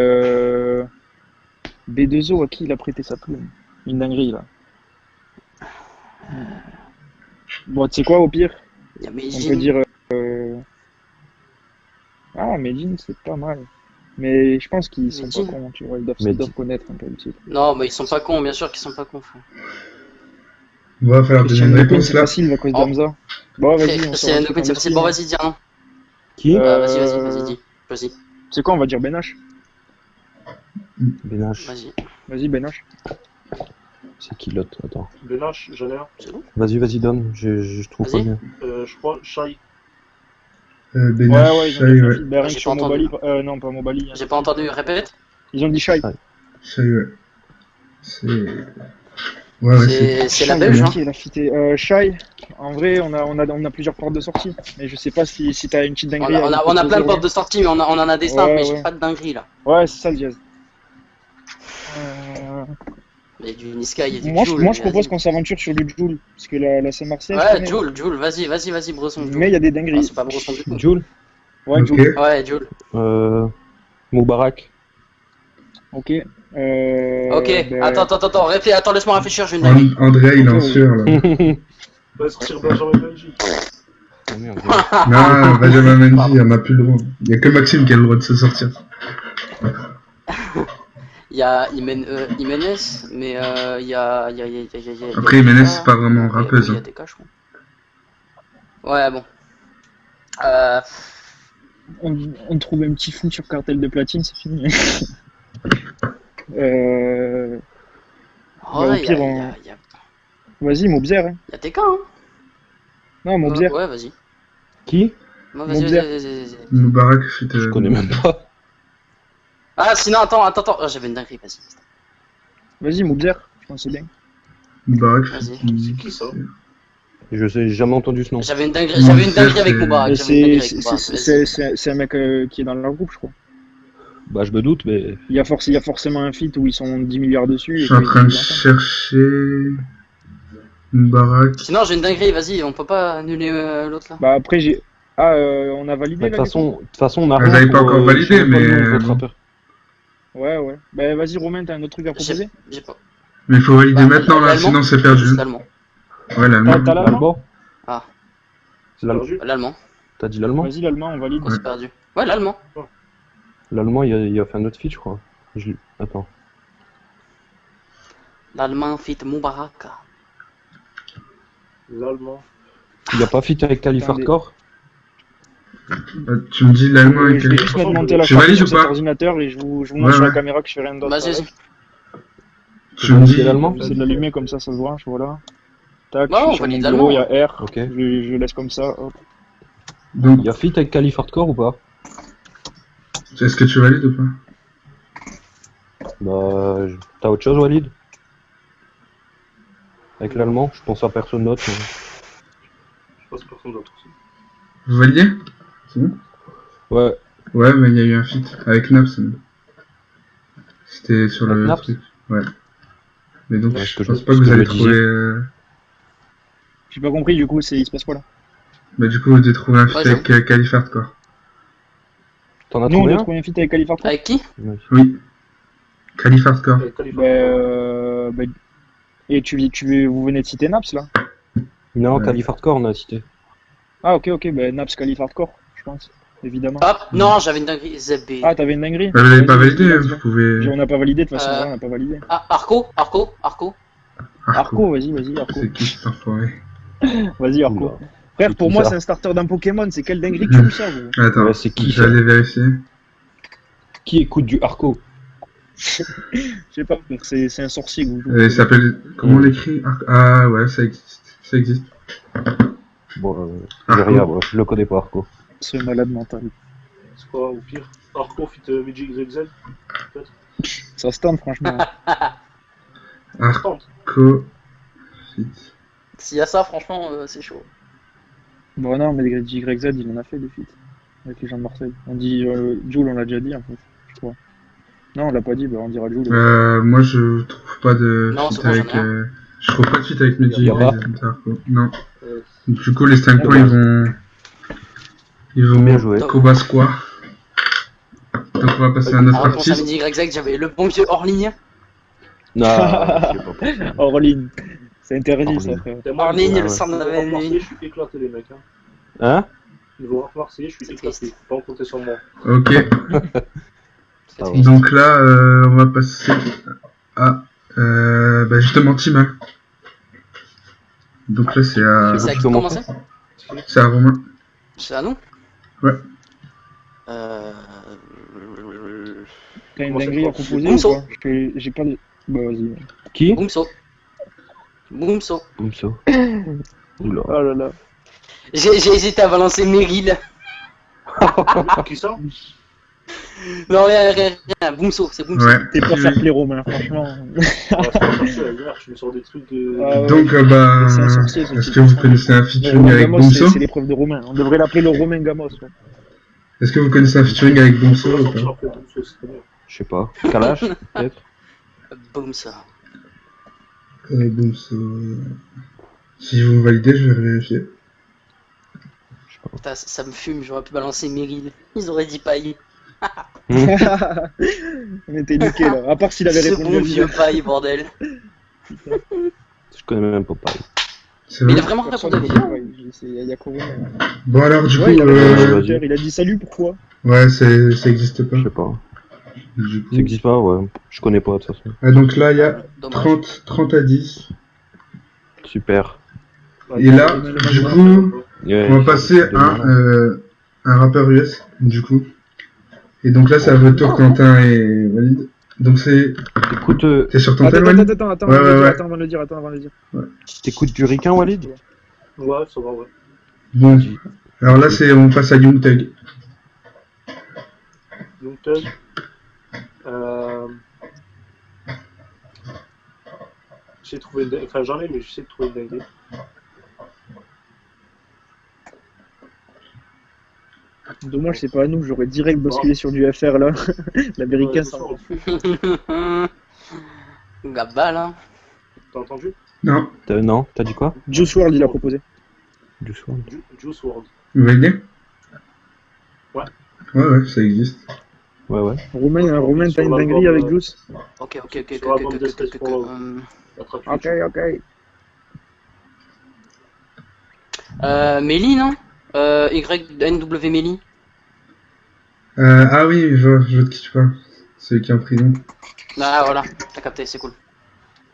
B2O, à qui il a prêté sa plume? Une dinguerie là. Bon, tu sais quoi, au pire, Y a on peut Medine. dire. Ah, Medine, c'est pas mal. Mais je pense qu'ils sont Medine. pas cons, tu vois, ils Medine. doivent connaître un peu le titre. Non, mais ils sont pas cons, bien sûr qu'ils sont pas cons, frère. On va faire la Christian deuxième Lupin, réponse c'est là. facile à cause Oh. d'Hamza. Bon, vas-y, on C'est sort un truc c'est en facile. Bon, esprit. vas-y, dis un nom. Qui? Vas-y, dis. Vas-y, C'est quoi, on va dire Benache? Benache. vas-y. Vas-y, Benache. C'est qui l'autre? Attends. Benache, j'en ai un. C'est bon. Vas-y, donne. Je trouve pas Vas-y. bien. Je crois, Shai. Benache, Ouais, ils ont Shai, dit ouais. Ben, rien J'ai que sur pas entendu. Mobali. Non, pas Mobali. hein. J'ai pas entendu, répète. Ils ont dit Shai. Shai, ouais. C'est. Ouais, ouais, C'est la Shai, belge, hein. qui est la fitée Shai, en vrai, on a plusieurs portes de sortie. Mais je sais pas si t'as une petite On dinguerie. a plein de portes de sortie, mais on en a des simples, Ouais, mais j'ai ouais. pas de dinguerie là. Ouais, c'est ça le jazz. Il y a du Niska, il y a du Moi, Joule. je propose qu'on s'aventure sur du Joule. Parce que la Saint-Marseille. je Ouais, connais. Joule, vas-y, Bresson. Joule. Mais il y a des Ah, dingueries. c'est pas Bresson du tout. Joule. Ouais, ok. Joule. Ouais, Joule. Moubarak. Ok. Ok, Ben, attends, laisse-moi réfléchir, j'ai une dinguerie. André, il est en Ok, sueur là. On va sortir Benjamin Benji. Oh merde. Non, Benjamin Mendy, on n'a plus le droit. Il y a que Maxime qui a le droit de se sortir. Il y a Jiménez, mais il y a. Après, Jiménez, c'est pas vraiment rappeuse, Il y a hein. des cas, je crois. Ouais, bon. on trouve un petit fou sur cartel de platine, c'est fini. Oh, au ouais, pire, vas-y, Mobzer. Hein. y a tes cas, hein. Non, Mobzer. Ouais, vas-y. Qui? Ouais, vas-y, Mobzer. vas-y. Moubarak, c'était. Je connais même pas. Ah, sinon, attends. Oh, j'avais une dinguerie, vas-y. Vas-y, Mobzer. Je pense que c'est bien. Moubarak, Vas-y. c'était. C'est qui ça? Je sais, j'ai jamais entendu ce nom. J'avais une dinguerie, Non, avec c'est- Moubarak. Mais J'avais une dinguerie avec Moubarak. c'est un mec qui est dans leur groupe, je crois. Bah, je me doute, mais. Il y a forcément un feat où ils sont 10 milliards dessus. Je Et suis en qu'ils train de jouent ensemble. chercher. Moubarak. Sinon, j'ai une dinguerie, vas-y, on peut pas annuler l'autre là. Bah après, j'ai. Ah, on a validé Bah, de là, toute façon, on a Vous rien avez pas pour, encore validé, je sais même pas le nom de mais, votre bon. rappeur. Ouais, ouais. Bah vas-y, Romain, t'as un autre truc à proposer? J'ai pas. Mais il faut valider Bah, maintenant là, l'allemand. sinon c'est perdu. C'est l'allemand. Ouais, l'allemand. T'as l'allemand? L'allemand? Ah. C'est l'allemand. Perdu. L'allemand. T'as dit l'allemand? Vas-y, l'allemand, on valide. Oh, c'est perdu. Ouais, l'allemand. L'allemand, il a fait un autre feat, je crois. Attends. L'allemand fit Moubarak. L'allemand. Il a pas feat avec Calif Attendez. Hardcore? Tu me dis l'allemand avec Je vais juste mettre monter la Tu carte valides sur ou cet pas? ordinateur et je vous Ouais, montre sur la ouais. caméra que je fais rien d'autre. Vas-y, vas-y. Tu me dis. l'allemand? C'est de l'allumer comme ça se branche, voilà. Tac, Ouais, je on suis sur mon valide bureau, il y l'allemand. a R. Ok. Je laisse comme ça, hop. Donc, Il y a feat avec Calif Hardcore ou pas? est-ce que tu valides ou pas? Bah, t'as autre chose, Walid? Avec l'allemand, je pense à personne d'autre. mais- Je pense que personne d'autre aussi. Vous validez? C'est bon? Ouais, Ouais, mais il y a eu un feat avec Naps. C'était sur Avec le Naps? truc. Ouais. Mais donc, Ouais, ce je que je- pense pas ce que vous que allez je trouver. disais. J'ai pas compris, du coup, il se passe quoi là? Bah, du coup, vous devez trouver un feat Ouais, avec Calif Hardcore. t'en as Nous, on trouvé doit un? trouver un feat avec Calif Hardcore. Avec qui? Ouais. Oui. Calif Hardcore. Et vous venez de citer Naps là? Non, Ouais. Calif Hardcore, on a cité. Ah, ok, bah Naps Calif Hardcore, je pense, évidemment. Hop, non, j'avais une dinguerie. ZB. Ah, t'avais une dinguerie? Bah, vous l'avez pas Vas-y, validé, Naps, vous pouvez. On n'a pas validé, de toute façon, Euh, ouais, on n'a pas validé. Ah, Arco. Arco, vas-y, Arco. C'est qui cet enfoiré? Vas-y, Arco. Oula. Frère, C'est pour qui moi, ça c'est un starter d'un Pokémon, c'est quelle dinguerie que tu me sers, gros? Attends, Ouais, c'est qui, je vais ça? aller vérifier. Qui écoute du Arco? Je sais pas, frère, c'est un sorcier, gros. Il s'appelle. Comment on l'écrit? Ah, ouais, ça existe. Ça existe. Bon, Arco. j'ai rien, moi, je le connais pas, Arco. C'est un malade mental. C'est quoi, au pire? Arco fit VGXXL? Peut-être? Ça se tente, franchement. Arco. Tente. Feat. S'il y a ça, franchement, c'est chaud. Bon, non, mais YZ, il en a fait des feats avec les gens de Marseille. On dit Joule, on l'a déjà dit, en fait, je crois. Non, on l'a pas dit, bah on dira Joule. Moi, je trouve pas de Non, feat c'est bon, avec. j'en ai Je trouve pas de feat avec Medji. Y a pas Non. Euh, Du coup, les 5 points, ils vont. Ils vont. Bien joué. Koba Square. Donc, on va passer à notre Ah, pour artiste. samedi YZ, j'avais le bon vieux hors ligne. Non, je sais pas. Hors ligne. C'est interdit, Hors ça, ligne. frère. Hors ligne, ouais. le sang de la Niveau rap marseillais, nuit. je suis éclaté, les mecs. Hein. Hein? Niveau rap marseillais, je suis C'est éclaté. triste. Pas en compter sur moi. Ok. C'est Ah ouais. triste. Donc là, on va passer à. Bah, justement, Tima. Donc là, c'est à. C'est à qui de comment commencer? C'est à Romain. C'est à nous? Ouais. T'as une Comment ça dinguerie à se passe? proposer ou Boumso. pas? J'ai pas de... Bah, vas-y. Qui? Boomso. Boomso. Boumso. Oula. Oh là là. J'ai hésité à balancer Meryl. Qui ça? Non, rien. Boomso, c'est Boomso. Ouais. T'es pas fair play, Romain, franchement. Ah, c'est pas facile, hier, je me sors des trucs de. Ah ouais. Donc, bah. C'est un sorcier, ce Est-ce type. que vous connaissez un Le featuring Romain avec Gamos, Boomso? c'est l'épreuve de Romain. On devrait l'appeler le Romain Gamos. Ouais. Est-ce que vous connaissez un featuring avec Boomso On va ou sortir pas? après Boomso, c'est très bien. Je sais pas. Kalash, peut-être? Boomso. Boomso. Si vous validez, je vais vérifier. Putain, ça me fume, j'aurais pu balancer Meryl. Ils auraient dit paille. On était niqués là. À part s'il avait Ce répondu bon à vieux Villa. paille, bordel. Je connais même pas pareil. C'est Mais il vrai? a vraiment Personne répondu. ne sait, ouais, il y a qu'au Romain. Bon, alors, du coup, Ouais, il a répondu sur vas-y. Twitter, il a dit salut, pourquoi? ouais, ça existe pas. Je sais pas. Du coup. Ça existe pas, ouais. Je connais pas de toute façon. Ah, donc là, il y a Dommage. 30 à 10. Super. Et là, du coup, Ouais, on va passer à un rappeur US, du coup. Et donc là, c'est à votre tour, Quentin et Walid. Donc c'est T'écoutes t'es sur ton Attends, tel, attends, Walid? attends, attends, Ouais, avant de le ouais, dire, ouais. attends, avant de le dire, attends, avant de le dire. t'écoutes du ricain, Walid? Ouais, ça va, ouais. Bon, alors là on passe à Young Thug. Young Thug. Euh... J'essaie de trouver une... Enfin, j'en ai, mais j'essaie de trouver une dinguerie. Dommage, c'est pas à nous, j'aurais direct basculé sur du FR là. L'américain, Ouais, ça. Gabal, hein. T'as entendu? Non, Non, t'as dit quoi? Juice WRLD, il a proposé. Du soir. Juice WRLD. vous validez? Ouais. Ouais, ça existe. Ouais. Romain, Sur t'as une l'album, dinguerie avec Juice? Ok. Sur l'album d'Espèce pour l'Homme. La track Ok, YouTube. ok. Mélie, non YNW Mélie. Ah oui, je vois de qui tu parles. Celui qui est en prison. Ah, voilà, t'as capté, c'est cool.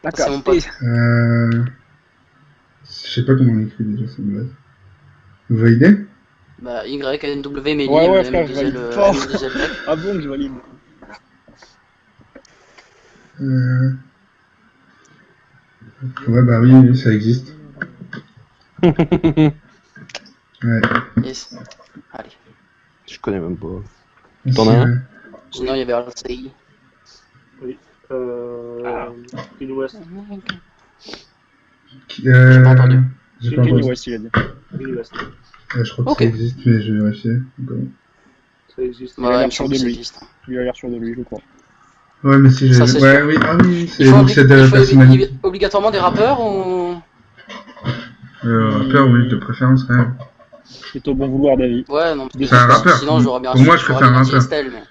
D'accord. C'est mon pote. Je sais pas comment on écrit déjà, ça me base. Vous validez? Bah, YNW Mélie, Ouais, frère, je valide fort. M2L. Ah bon, que je valide. Ouais, bah oui, ça existe. Ouais. Yes. Allez. Je connais même pas. Si, T'en as un? Sinon, il y avait RCI. Kanye West. J'ai pas entendu. J'ai pas Kanye entendu. West, il a dit. Kanye West. Je crois que Ok. ça existe, mais je vais vérifier. Ça existe. Il a Ouais, l'air il me sûr semble de que ça lui. existe. Il a l'air sûr de lui, je crois. Ouais, mais si j'ai. Ça, c'est Ouais, sûr. oui, ah oui, c'est Il faut, donc c'est de il faut personnalité. obligatoirement des rappeurs ou... Rappeur, oui, de préférence quand même. C'est au bon vouloir d'avis. Ouais, non. C'est un rappeur. Sinon, j'aurais bien Pour moi, je j'aurais préfère bien un dit rappeur. Estelle, mais...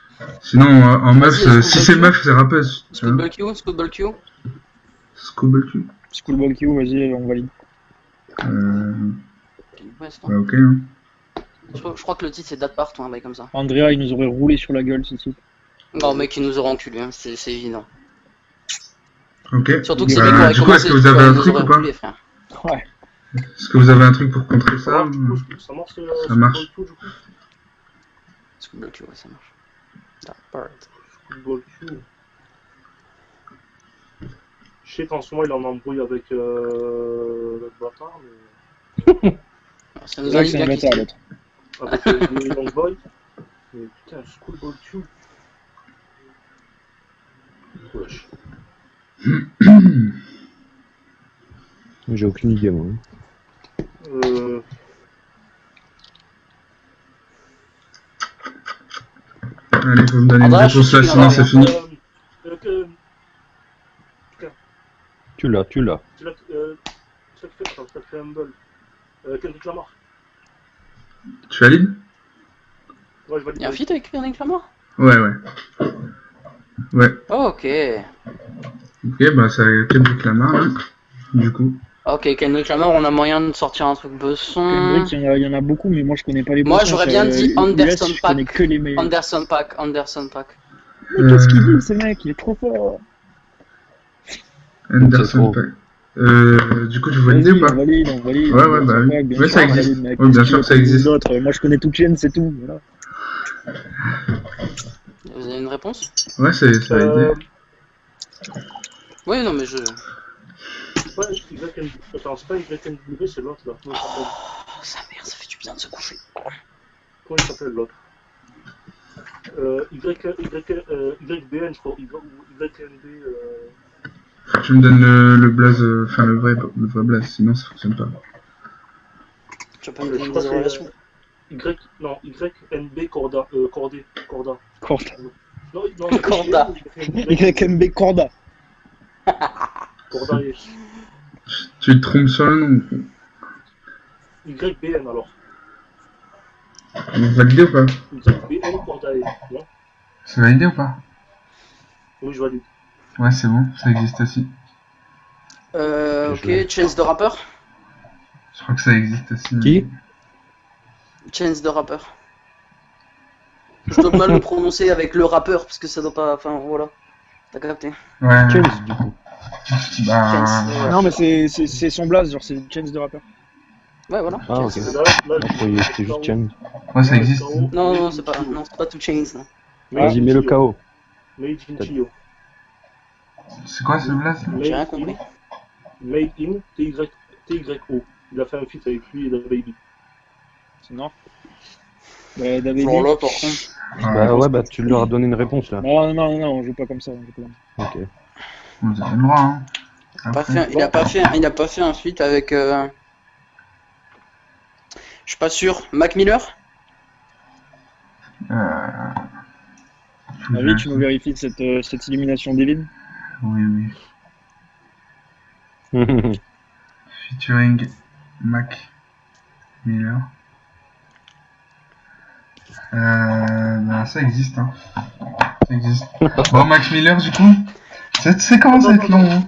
Sinon, en meuf, Vas-y, si c'est Schoolboy Q. meuf, c'est rappeuse. tu vois. Schoolboy Q. Schoolboy Q. Schoolboy Q, vas-y, on valide. Ouais, c'est bon. Ouais, ok. Hein. Je crois que le titre c'est Date Part ou un bail comme ça. Andrea, il nous aurait roulé sur la gueule, ce type. Non, mec, il nous aura enculé, hein, c'est évident. Ok. Surtout que c'est Bah, lui qui aurait du coup, commencé, est-ce que vous avez un il nous truc aurait ou pas? enculé, frère. Ouais. Est-ce que vous avez un truc pour contrer ça? Ça marche, Ça marche. Schoolboy Q, du coup. Schoolboy Q, ouais, ça marche. Date Part. Schoolboy Q. Je sais qu'en ce moment il en embrouille avec le bâtard, mais. Ça C'est nous vrai que indique c'est un bien qui bâtard, c'est. l'autre. Avec le Young Boy. Mais putain, Schoolboy Q. Wesh. J'ai aucune idée, moi. Allez, faut me donner une Andrea, réponse je là, suis sinon là, c'est hein. fini. Tu l'as. Tu l'as fait Humble. Kendrick Lamar. Tu valides? Ouais, je valide. Y'a un feat avec Kendrick Lamar? Ouais. Ouais. Oh, ok. Ok, bah c'est Kendrick Lamar, hein, du coup. Ok, Kendrick Lamar, on a moyen de sortir un truc besson. Kendrick, il y en a beaucoup, mais moi je connais pas les Moi, bons j'aurais sens, bien dit US, Anderson je connais Paak. que les meilleurs. Anderson Paak. Mais qu'est-ce qu'il dit, ce mec? Il est trop fort. Anderson Paak. Du coup, tu valides ou pas? On valide. Ouais, bah oui. Bien Ouais, sûr, ça on existe. valide, mec. Oui, bien Qu'est-ce sûr qu'il que ça veut qu'on dise existe. d'autre? Moi je connais tout Chain, c'est tout. Voilà. Vous avez une réponse? Ouais, ça valide. Oui, non, mais je... Ouais, attends, c'est pas YNW, c'est l'autre là. Comment il s'appelle? Oh, sa mère, ça fait du bien de se coucher. Comment il s'appelle l'autre? YBN, je crois. YNB. Faut que tu me donnes le blaze, enfin le vrai blaze, sinon ça fonctionne pas. Tu vas pas me Je donner crois des que relations? YNB Corda. Cordé. Corda. Non, Corda. YMB Corda. Corda. Tu te trompes sur le nom. YBN alors. Vous validez ou pas? YBN Corda. Non? C'est validé ou pas? Oui, je valide. Ouais, c'est bon, ça existe aussi. Ok, Chance de rappeur. Je crois que ça existe aussi. Qui? Chance de rappeur. Je dois mal le prononcer avec le rappeur, parce que ça doit pas... Enfin, voilà. T'as capté. Ouais. Chance, du coup. Bah. Chance, ouais. Non, mais c'est son blaze, genre c'est Chains de rappeur. Ouais, voilà. Ah, ok. Chance. Là, Je croyais que c'était juste Chance. Ouais, ça existe. Non, c'est pas tout Chains, non. Vas-y, mets le KO. Made in Chio. C'est quoi ce blaze? J'ai rien compris. Made in TYO. Il a fait un feat avec lui et Baby. Sinon. Bah, David. Alors là, par contre. Bah ouais, bah tu leur as donné une réponse là. Non, on joue pas comme ça. Ok. Vous avez le droit, hein. Après, Il a pas fait un feat avec. Je suis pas sûr. Mac Miller? faut que Allez, je- tu nous vérifies cette illumination divine. Oui, oui. Featuring Mac Miller. Ben, ça existe, hein. Ça existe. Bon, Mac Miller, du coup, c'est comment ça va être long, hein.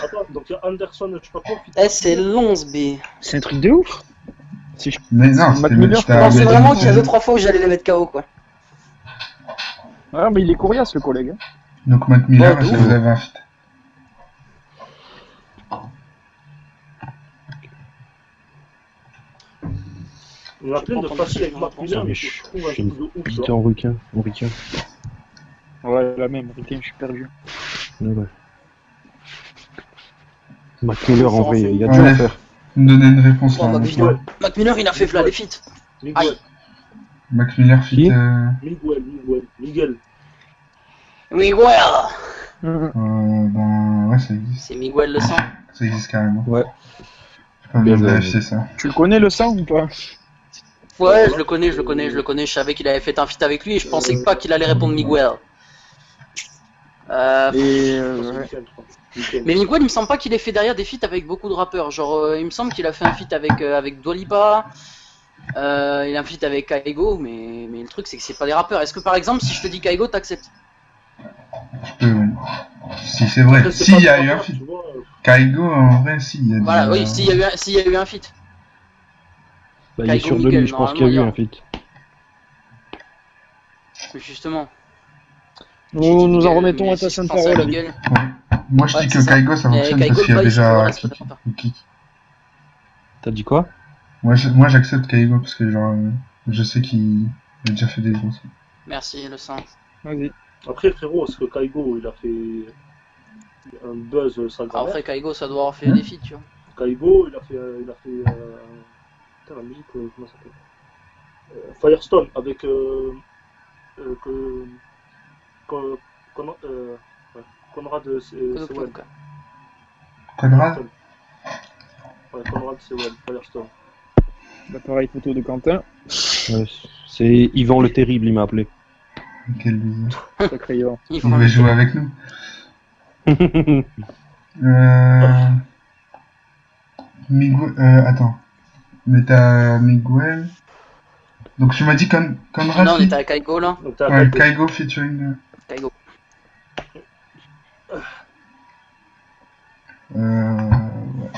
Attends, donc il y a Anderson, je sais pas quoi, feat. Eh, c'est l'11B. C'est un truc de ouf. Si je... Mais non, Mac c'était Miller, c'était Non, un c'est mec vraiment qui qu'il y a faisait- 2-3 fois où j'allais les mettre KO, quoi. Ah, mais il est coriace, le collègue. Hein. Donc Mac Miller, Oh, si d'où vous avez un feat. Il y en a plein de faciles avec Mac Miller, mais je je trouve un suis truc de ouf, tu Putain, vois. en requin, en requin. Ouais, la même. Putain, je suis perdu. Ouais. Mac Miller, en vrai, il y a Ouais. du à faire. Me donner une réponse Oh, là. Mac Miller. Mac Miller, il a fait là les feats. Miguel, Mac Miller feat. Qui Miguel. Miguel. Ben, ouais, ça existe. C'est Miguel le sang. Ça existe carrément. Ouais. J'ai pas Bien besoin de joué. vérifier ça. Tu le connais, le sang, ou pas? Ouais, je le connais. Je savais qu'il avait fait un feat avec lui et je pensais pas qu'il allait répondre Miguel. Et... ouais. Mais Miguel, il me semble pas qu'il ait fait derrière des feats avec beaucoup de rappeurs. Genre, il me semble qu'il a fait un feat avec Dua Lipa. Il a un feat avec Kaigo, mais le truc c'est que c'est pas des rappeurs. Est-ce que par exemple, si je te dis Kaigo, t'acceptes? Oui. Si c'est vrai. Si, il y a eu un feat. Kaigo, en vrai, si, il y a des... Voilà, oui, s'il y a eu un feat. Bah, il est Kaigo sûr de Miguel, lui, je pense qu'il y a eu normalement, un feat. Justement. Nous en remettons Mais à ta si je sainte pense à parole, Ali. Miguel. Moi, je Ouais, dis c'est que ça. Kaigo, ça Mais fonctionne Kaigo, parce qu'il y a le déjà voilà, c'est Kick. pas rappeur. Kick. T'as dit quoi? Moi, j'accepte Kaigo parce que, genre, je sais qu'il a déjà fait des gros sons. Merci, le sang. Vas-y. Après, frérot, est-ce que Kaigo, il a fait un buzz sa grand-mère? Après, Kaigo, ça doit avoir fait des feats, tu vois. Kaigo, il a fait putain, la musique, comment ça s'appelle? Firestone avec Conrad Sewell. Conrad? Ouais, Conrad Sewell, Firestone. L'appareil photo de Quentin. Ouais, c'est Yvan le Terrible, il m'a appelé. Quel bizarre. Sacré Yvan. Il Il faut va jouer avec nous. Miguel... attends. Mais t'as Miguel... Donc tu m'as dit Conrad Là, on feat- était à Kaigo, là. Donc t'as Ouais, Kaigo. Kaigo featuring... Kaigo. Ouais,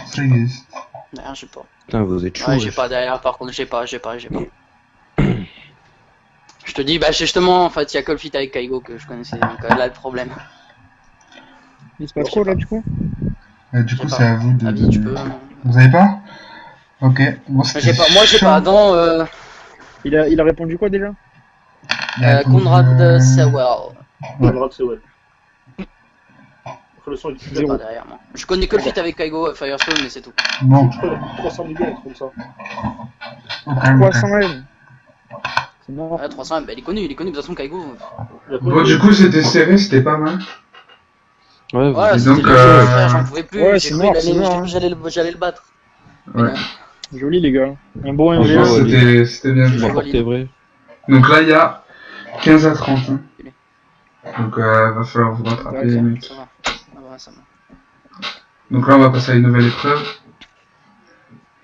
ça existe. Derrière, j'ai pas. Putain, vous êtes chaud. Ouais, j'ai pas derrière, par contre, j'ai pas. Je te dis, bah, justement, en fait, il y a que le feat avec Kaigo que je connaissais, donc là, le problème. Il se passe quoi, là, du coup? Du coup, J'ai c'est pas. à vous de... Avis, tu peux. Vous avez pas? Ok. Bon, c'était J'ai pas, moi, j'ai chaud. pas. Dans Il a répondu quoi, déjà? Il a répondu, Conrad Sewell. Conrad Sewell. Après, le son, il Je sais pas derrière moi. Je connais que le feat avec Kaigo Firestone, mais c'est tout. Bon, Je connais 300 millions, un truc comme ça. ok. 300 M. C'est mort. Ouais, 300, bah, il est connu, de toute façon, Kaigo. Il a Bon, du coup, c'était serré, c'était pas mal. Ouais, Voilà, Et c'était donc, le jeu, frère, j'en pouvais plus. ouais, J'ai c'est cru mort, qu'il c'est allait- mort, j'ai hein. cru que j'allais le battre. Mais Ouais. non. Joli, les gars. Un bon Franchement, MV. ouais, c'était bien. Je Bon, valide. c'est vrai. Donc là, il y a 15 à 30. Hein. Donc, va falloir vous rattraper, Ouais, les mecs. Ça va. Ah ouais, ça va. Donc là, on va passer à une nouvelle épreuve.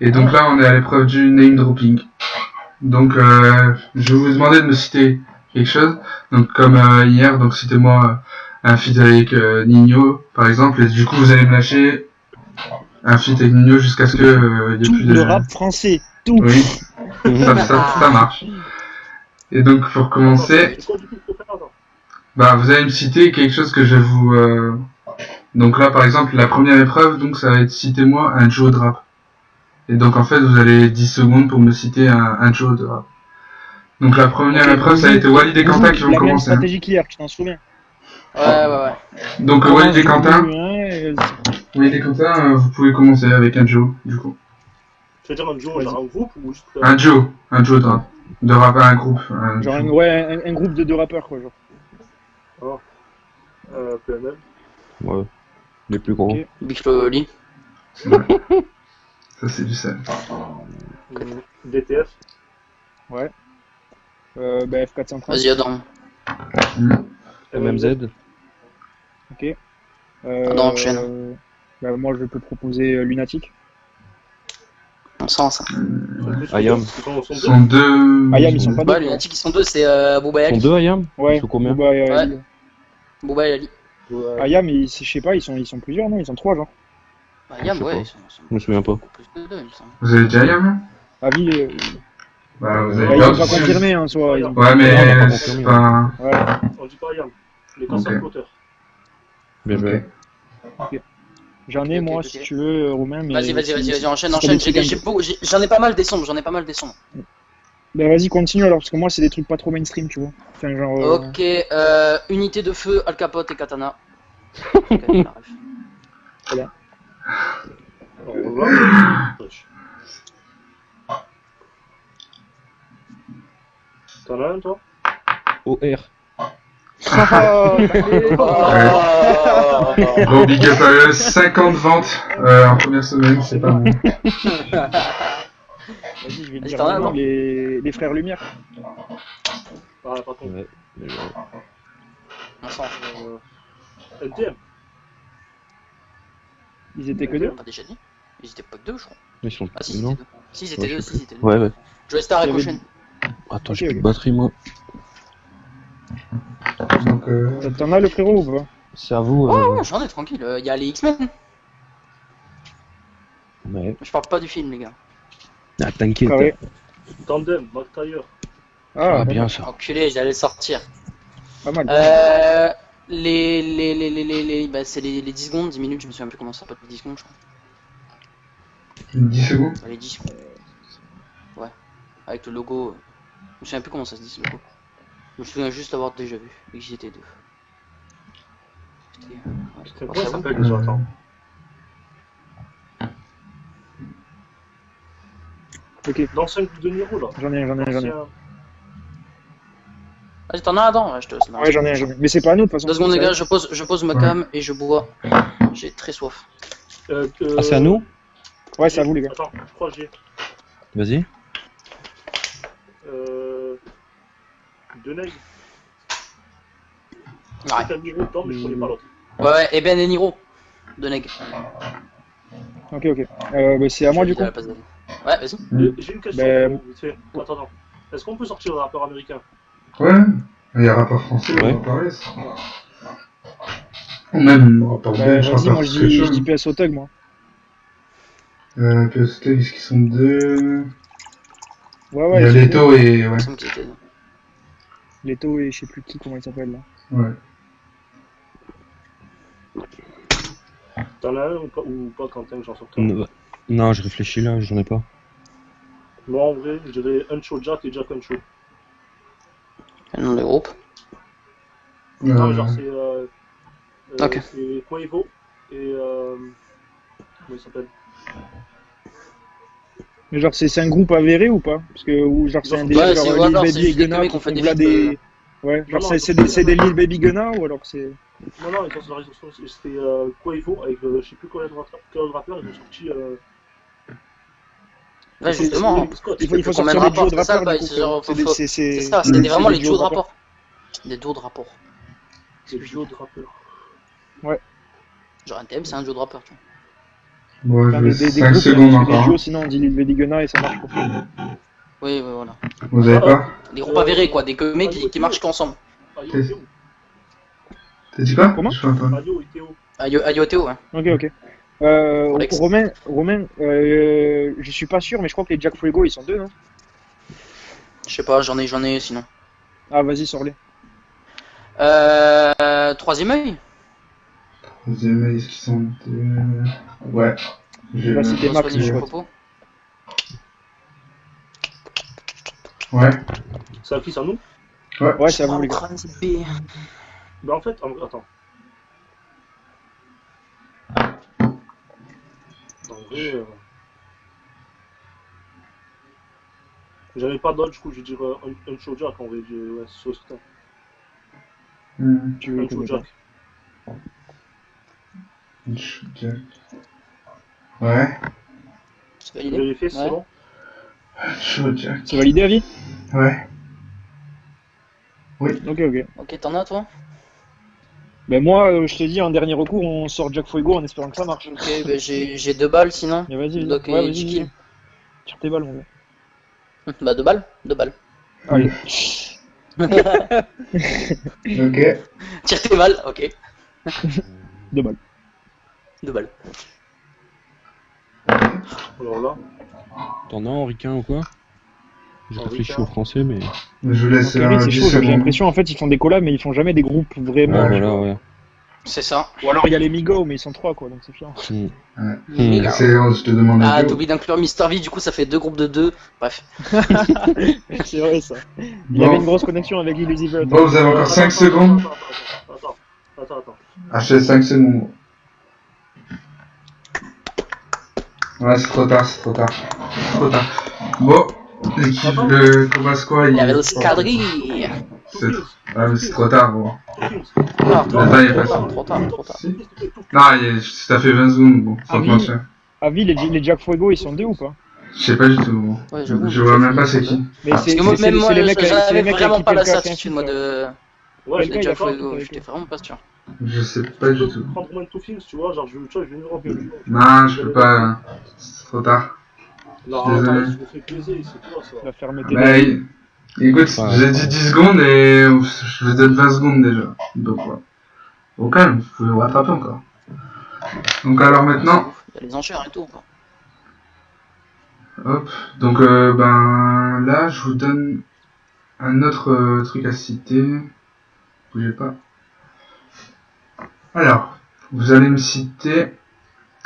Et donc là, on est à l'épreuve du name dropping. Donc, je vais vous demander de me citer quelque chose. Donc, comme hier, donc citez-moi un feat avec Nino, par exemple. Et du coup, vous allez me lâcher un feat avec Nino jusqu'à ce que il y ait Tout plus de... le rap français. Tout. Oui, ça marche. Et donc, pour commencer, C'est quoi, du coup, qu'il faut faire, attends? bah, vous allez me citer quelque chose que je vais vous... Donc là, par exemple, la première épreuve, donc ça va être citez-moi un duo de rap. Et donc en fait, vous avez 10 secondes pour me citer un duo de rap. Donc la première Ok, épreuve, ça a été Walid et Quentin qui vont La même commencer. Hein. stratégie qu'hier, tu t'en souviens? Ouais. Donc, Walid et Quentin, Ouais, Walid et Quentin, vous pouvez commencer avec un duo, du coup. Tu veux dire un duo, Vas-y. genre un groupe ou juste. Un duo de rap. De rap à un groupe. genre duo. un groupe de deux rappeurs, quoi. Genre. PNL. Ouais. Les plus gros. Ok. Big Flo Oli. C'est vrai. Ça, c'est du sel. DTF. Ouais. Bah, F430. Vas-y, Adam. MMZ. Ok. Adam, enchaîne. Bah, moi, je peux proposer Lunatic. On sent ça. Ayam. Ils sont deux. Ayam, ils sont pas Bah, deux. Lunatic, ils sont deux, c'est Booba et Ils sont Ali. deux Ayam. Ouais. Ils sont combien? Booba et Ouais. Ali. Booba et Ali. Ayam, je sais pas, ils sont plusieurs, non? Ils sont trois, genre. Bah, Yam, Je sais ouais, pas. ils sont Je me souviens pas. beaucoup plus de deux, il me semble. Vous avez déjà Ayam, là Avi, Bah, vous bah, avez ils pas ont pas confirmé, hein, soit. Ils ont... Ouais, Non, on a mais pas c'est confirmé. pas. Ouais. On dit pas Yam. Les casseurs Ok. flotteurs. Bien joué. J'en ai, Ok, moi, ok. si tu veux, Romain, mais... Vas-y, enchaîne. c'est des trucs un peu- J'en ai pas mal des sons, Bah, vas-y, continue, alors, parce que moi, c'est des trucs pas trop mainstream, tu vois. Enfin, genre... Ok, Unité de feu, Al Capote et Katana. Ok, la ref. Au revoir. T'en as un, toi? OR. Ah, Bon, big up à eux, 50 ventes en première semaine, c'est pas mal. Vas-y, je vais te Vas-y, dire t'en as un, maintenant, non les frères Lumière. Ah, par contre. Ouais. Bien joué. On sent. NTM. Ils étaient que deux. Pas déjà dit? Ils étaient pas que deux, je crois. Ils sont. Ah, si, ils Non. étaient deux. Si, ils étaient Ouais, deux, je sais si, ils étaient deux. Ouais, ouais. Joey Star et Il y avait Caution. Attends, Ok, j'ai plus ok. de batterie, moi. Donc, T'en as le frérot ou pas? C'est à vous. Ouais, j'en ai tranquille. Il y a les X-Men. Ouais. Je parle pas du film, les gars. Ah, t'inquiète. Carré. Tandem, McTayer. Ah, bien ça. Enculé, j'allais le sortir. Pas mal. Bah, c'est les 10 secondes, 10 minutes, je me souviens plus comment ça s'appelle, 10 secondes, je crois. 10 secondes. Les 10 secondes. Ouais. Avec le logo. Je me souviens plus comment ça se dit, ce logo. Je me souviens juste l'avoir déjà vu, et que j'y étais deux. C'était. Ouais, Putain, pas comment ça très bon. s'appelle déjà? Attends. Ok, L'ancien groupe de Niro, là. j'en ai. L'ancien- Vas-y, t'en as un, Adam? Ouais, je te laisse. Ouais, j'en ai. Mais c'est pas à nous, de toute façon. 2 secondes, les gars, je pose ma cam et je bois. J'ai très soif. Ah, c'est à nous? Ouais, c'est à vous, les gars. Attends, je crois que j'ai. Vas-y. Deneg. Ouais. C'est un Niro dedans, mais je connais pas l'autre. Ouais, et Ben et Niro. De Neg. Ok. Bah, c'est à moi, du coup. Ouais, vas-y. J'ai une question. Ben- Vite fait. Attends. Est-ce qu'on peut sortir un rappeur américain? Ouais, il y a rapport français, Ouais. on va parler. Ça. Ou même rapport Bah, belge, vas-y, rapport moi, je dis PSO Tug, moi. PST, est-ce qu'ils sont deux? Ouais, Il y a ils sont Leto et. Il Ouais. me semble qu'ils étaient deux. deux. Leto et je sais plus qui, comment il s'appelle, là. Ouais. T'en as un ou pas, Quentin, que j'en sorte un? Non, je réfléchis là, j'en ai pas. Moi, en vrai, je dirais Uncho Jack et Jack Uncho. Le nom des groupes. Non, genre, Ok. c'est Quavo et. Comment il s'appelle? Mais genre, c'est un groupe avéré ou pas? Parce que, ou genre, c'est un Ouais, délire, c'est- genre, ouais, Lil alors, c'est Baby et juste des Gunna mecs qui qui ont fait font des là feats, des... Ouais, genre, Non, c'est des Lil Baby Gunna ou alors c'est... Non, ils sont sur la réseau social, c'était Quavo avec je sais plus quel autre rappeur, ils ont sorti. Ouais, justement. Il faut Combien sortir de les rapports, duos de c'est ça, rappeurs, bah, du coup. c'est genre, C'est des- faut- c'est- C'est c'est- ça, c'était vraiment des les duos de rappeurs. rapport. Des duos de rapport. C'est le duo de rappeurs. Genre NTM, c'est un duo de rappeur, tu vois. Bon, je Enfin, vais des 5 groupes, secondes parce que les encore. duos, sinon on dit Lil Baby Gunna et ça marche pas. Oui, voilà. Vous avez pas? Des groupes avérés, quoi. Des mecs qui marchent qu'ensemble. Ayo et Théo. T'as dit quoi? Comment? Je fais pas. Ayo et Théo. Ayo Théo, ouais. Ok. Alex. Romain, je suis pas sûr, mais je crois que les Jack Fuego, ils sont deux, non? Je sais pas, j'en ai sinon. Ah, vas-y, sors-les. Troisième œil. Vous aimez ce qu'ils sont deux. Ouais. J'ai- Là, c'était Max, Soigner je le crois. popo. Ouais. C'est à qui, c'est à nous? Ouais, c'est à vous, les gars. Trans B. Bah en fait, attends. En vrai, j'avais pas d'autre, du coup je vais dire un show Jack en vrai, ouais, c'est ça. Tu veux Un que show je Jack. Jack. Ouais. C'est validé. Vérifier, c'est Ouais. bon. Show Jack. C'est validé, avis? Ouais. Ok, ok. Ok, t'en as toi? Ben moi, je te dis, en dernier recours, on sort Jack Fuego en espérant que ça marche. Ok, bah j'ai 2 balles sinon. Mais vas-y, Donc, ouais, vas-y, 10 vas-y. kills. Tire tes balles, mon gars. Bah 2 balles, 2 balles. Allez. Ok. Tire tes balles, ok. 2 balles. 2 balles. Alors là, T'en as Henri Quin ou quoi? Je Henri réfléchis Quin. au français, mais. Je vous laisse Henri, c'est 10 chaud, j'ai secondes. l'impression, en fait, ils font des collabs, mais ils font jamais des groupes vraiment. Ouais, tu voilà, vois. ouais. C'est ça. Ou alors il y a les Migo, mais ils sont 3, quoi, donc c'est chiant. Hmm. Ouais. Migo. Je te demande Ah, un duo. t'oublies d'inclure Mister V, du coup ça fait 2 groupes de 2. Bref. C'est vrai, ça. Il Bon. avait une grosse connexion avec Illusive. Bon, vous avez encore 5 secondes. Attends. Achetez 5 secondes. Ouais, c'est trop tard, c'est trop tard. C'est trop tard. Bon, l'équipe de Cobascoa, Il y avait le Scadri. C'est ah, mais c'est trop tard, gros. Ah, Le temps est passé. trop tard. Si. Non, ça fait 20 secondes, bon, sans te oui. mentir. Avis, les Jack Fuego, ils sont 2 ou pas? Je sais pas du tout, gros. Ouais, j'avoue. Je vois même pas c'est qui. Mais Parce que moi, même moi, c'est les mecs, c'est j'avais les mecs avec vraiment qui pas la Pelka a fait un certitude, feat, moi, là. de. Ouais, Pelka, Les il a Jack fait un feat Fuego, avec j'étais eux. vraiment pas sûr. Je sais pas du tout. Prendre moins de two films, tu vois, genre je vais venir en mieux. Non, je peux pas. C'est trop tard. Non, Désolé. attends, je me fais plaisir, c'est quoi ça? La fermeté. Mais écoute, Ouais. j'ai dit 10 secondes et je vous donne 20 secondes déjà. Donc voilà. Au calme, vous pouvez vous rattraper encore. Donc alors maintenant, Il y a les enchères et tout, quoi. hop. Donc ben là, je vous donne un autre truc à citer. Bougez pas. Alors, vous allez me citer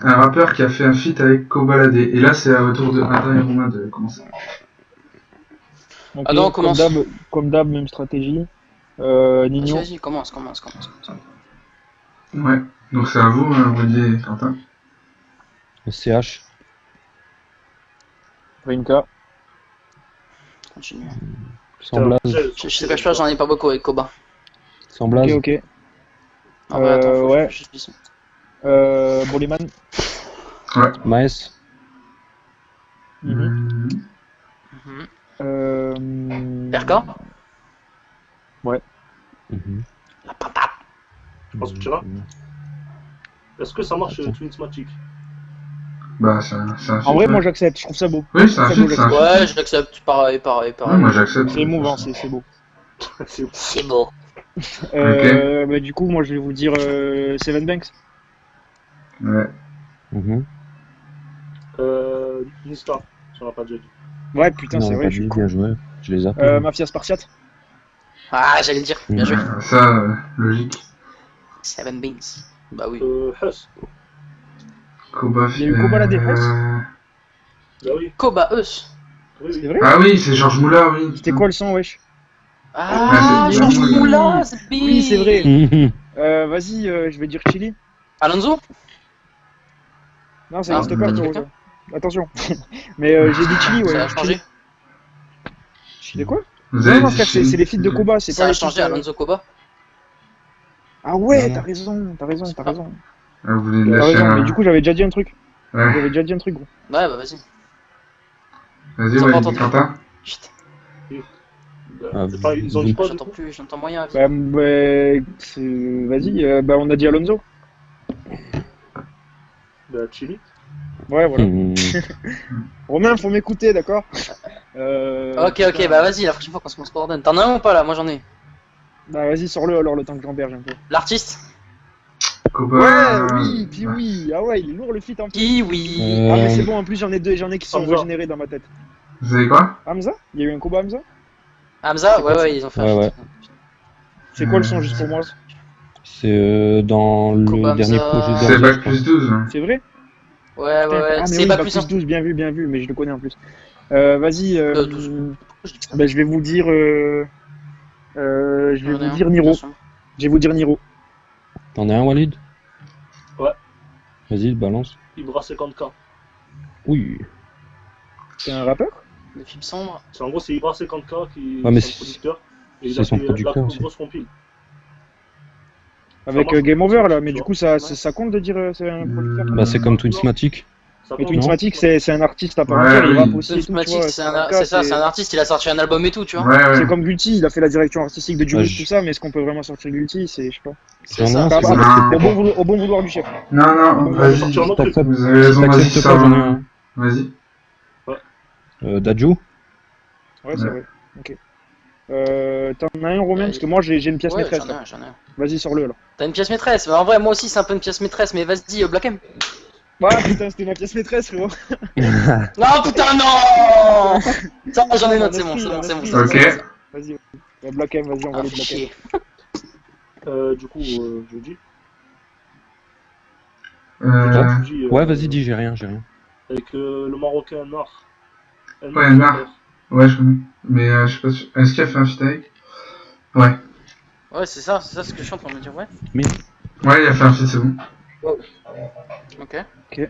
un rappeur qui a fait un feat avec Kobalade. Et là, c'est au tour de Adam et Romain de commencer. Ok, Ah non, on commence. Comme d'hab, même stratégie. Nino. Vas-y, commence. Ouais. Donc c'est à vous, Rudy et Quentin. CH. Rinka. Continue. Sans blaze. Je te cache pas, j'en ai pas beaucoup avec Koba. Sans blaze. Ok, ok. En vrai, attends, faut que je ouais. réfléchisse. Boleman. Maes. Mhm. Perka. Mhm. La patate. Je pense que tu vas. Est-ce que ça marche Twinsmatic? Bah, c'est un En feat, vrai, ouais. moi j'accepte, je trouve ça beau. Oui, c'est un ça feat, bouge. c'est un feat. Ouais, je l'accepte. Pareil. Ouais, moi j'accepte. C'est émouvant, c'est beau. C'est beau. Bah, du coup, moi je vais vous dire Seven Banks. Ouais. Mhm. Niska, ça l'a pas déjà dit. Ouais, putain, Non, c'est on vrai, l'a je suis dit, con. bien joué. Je les appelle. Mafia Spartiate. Ah, j'allais le dire. Bien joué. Ça, logique. Seven Beans. Bah oui. Huss. Koba, Il y a eu Kobalade, Bah oui. Koba Eus. Oui, C'est oui. vrai? Ah oui, c'est Georges Moulin, oui. C'était quoi le son, wesh? Ah, Ouais, c'est- Georges oui. Moulin, c'est Oui, c'est vrai. Mhm. Vas-y, je vais dire Chili. Alonso. Non, ça Non, n'existe t'as pas, dit frérot, quelqu'un ça. Attention. Mais j'ai dit Chili, ouais. Ça a changé. C'est quoi? Vous Non, avez non, dit frère, c'est les feats de Koba, c'est Ça pas a les changé, feats, Alonso Koba. Ah ouais, Non, t'as non. raison, t'as raison. Ah, vous voulez T'as lâcher raison, mais un... du coup, j'avais déjà dit un truc. Ouais. J'avais déjà dit un truc, gros. Ouais, bah vas-y. Vas-y, Ils ont ouais, pas entendu. Quentin. Chut. Ah, Enfin, ils ont dit quoi du J'entends coup? plus, j'entends moyen. Bah, vas-y, bah, on a dit Alonso. Bah, Chili. Ouais, voilà. Mhm. Romain, faut m'écouter, d'accord? Ok, bah vas-y, la prochaine fois qu'on se coordonne. T'en as un ou pas là? Moi j'en ai. Bah, vas-y, sors-le alors, le temps que j'emberge un peu. L'artiste? Koba. Ouais, oui, puis oui. Ah ouais, il est lourd le feat en plus. Kiwi. Ah, mais c'est bon, en plus, j'en ai qui sont Hamza. régénérés dans ma tête. Vous savez quoi? Hamza? Il y a eu un Koba Hamza? Hamza? Ouais, ils ont fait un Ouais, feat. C'est quoi le son juste pour moi? C'est dans le Koba dernier Hamza. projet C'est d'Erzia, Bac je crois. plus 12. hein. C'est vrai? Ouais, Putain, ah, mais c'est oui, pas Bac plus 1. 12, bien vu, mais je le connais en plus. Vas-y, 12. bah, je vais vous dire, je vais J'en ai vous un, dire Niro. bien sûr. Je vais vous dire Niro. T'en as un, Walid? Ouais. Vas-y, balance. Ibra 50K. Oui. C'est un rappeur? Le film sombre. C'est en gros, c'est Ibra 50K qui Ouais, mais est son producteur. Et il c'est a son fait producteur la aussi. grosse compile. Avec marche, Game Over, là, tu mais du vois. coup, ça, Ouais. ça compte de dire c'est un producteur? Bah, c'est comme Non. Twinsmatic. Ça Mais compte, Twinsmatic, non. c'est un artiste à part Ouais, entière, il oui. rappe aussi et tout, tu Pneumatique, vois. c'est K, ça, c'est un artiste, il a sorti un album et tout, tu vois. Ouais, C'est ouais. comme Guilty, il a fait la direction artistique de Bah, Juris, je- tout ça, mais est-ce qu'on peut vraiment sortir Guilty? C'est, je sais pas. C'est ça. Ah, c'est bah, ça. Non. au bon vouloir du chef. Non, non, On va vas-y. sortir un autre truc. T'acceptes Vous avez raison, vas-y, t'acceptes ça pas, j'en ai va. un. Vas-y. Dadju? Ouais, c'est Ouais. vrai. Ok. T'en as un, Romain? Parce que moi, j'ai une pièce Ouais, maîtresse, j'en ai là. un, j'en ai un. Vas-y, sors-le, alors. T'as une pièce maîtresse? Bah, en vrai, moi aussi, c'est un peu une pièce maîtresse, mais vas-y, Black M. Ouais, putain, c'était ma pièce maîtresse, frérot. Non, putain, non! Ça, j'en ai une autre, c'est bon, c'est bon, c'est bon. c'est bon, Ok. c'est bon. Vas-y. Black M, vas-y, on va Ah, aller fais Black M. chier. Du coup, je dis. Euh... Je dis, Ouais, vas-y, dis, j'ai rien. Avec le Marocain Nar. Ouais, Nar. Ouais, je connais. Mais je sais pas sûr. Est-ce qu'il a fait un feat avec? Ouais. Ouais, c'est ça ce que je suis en train de me dire, ouais. Ouais, il a fait un feat, c'est bon. Ok. Ok.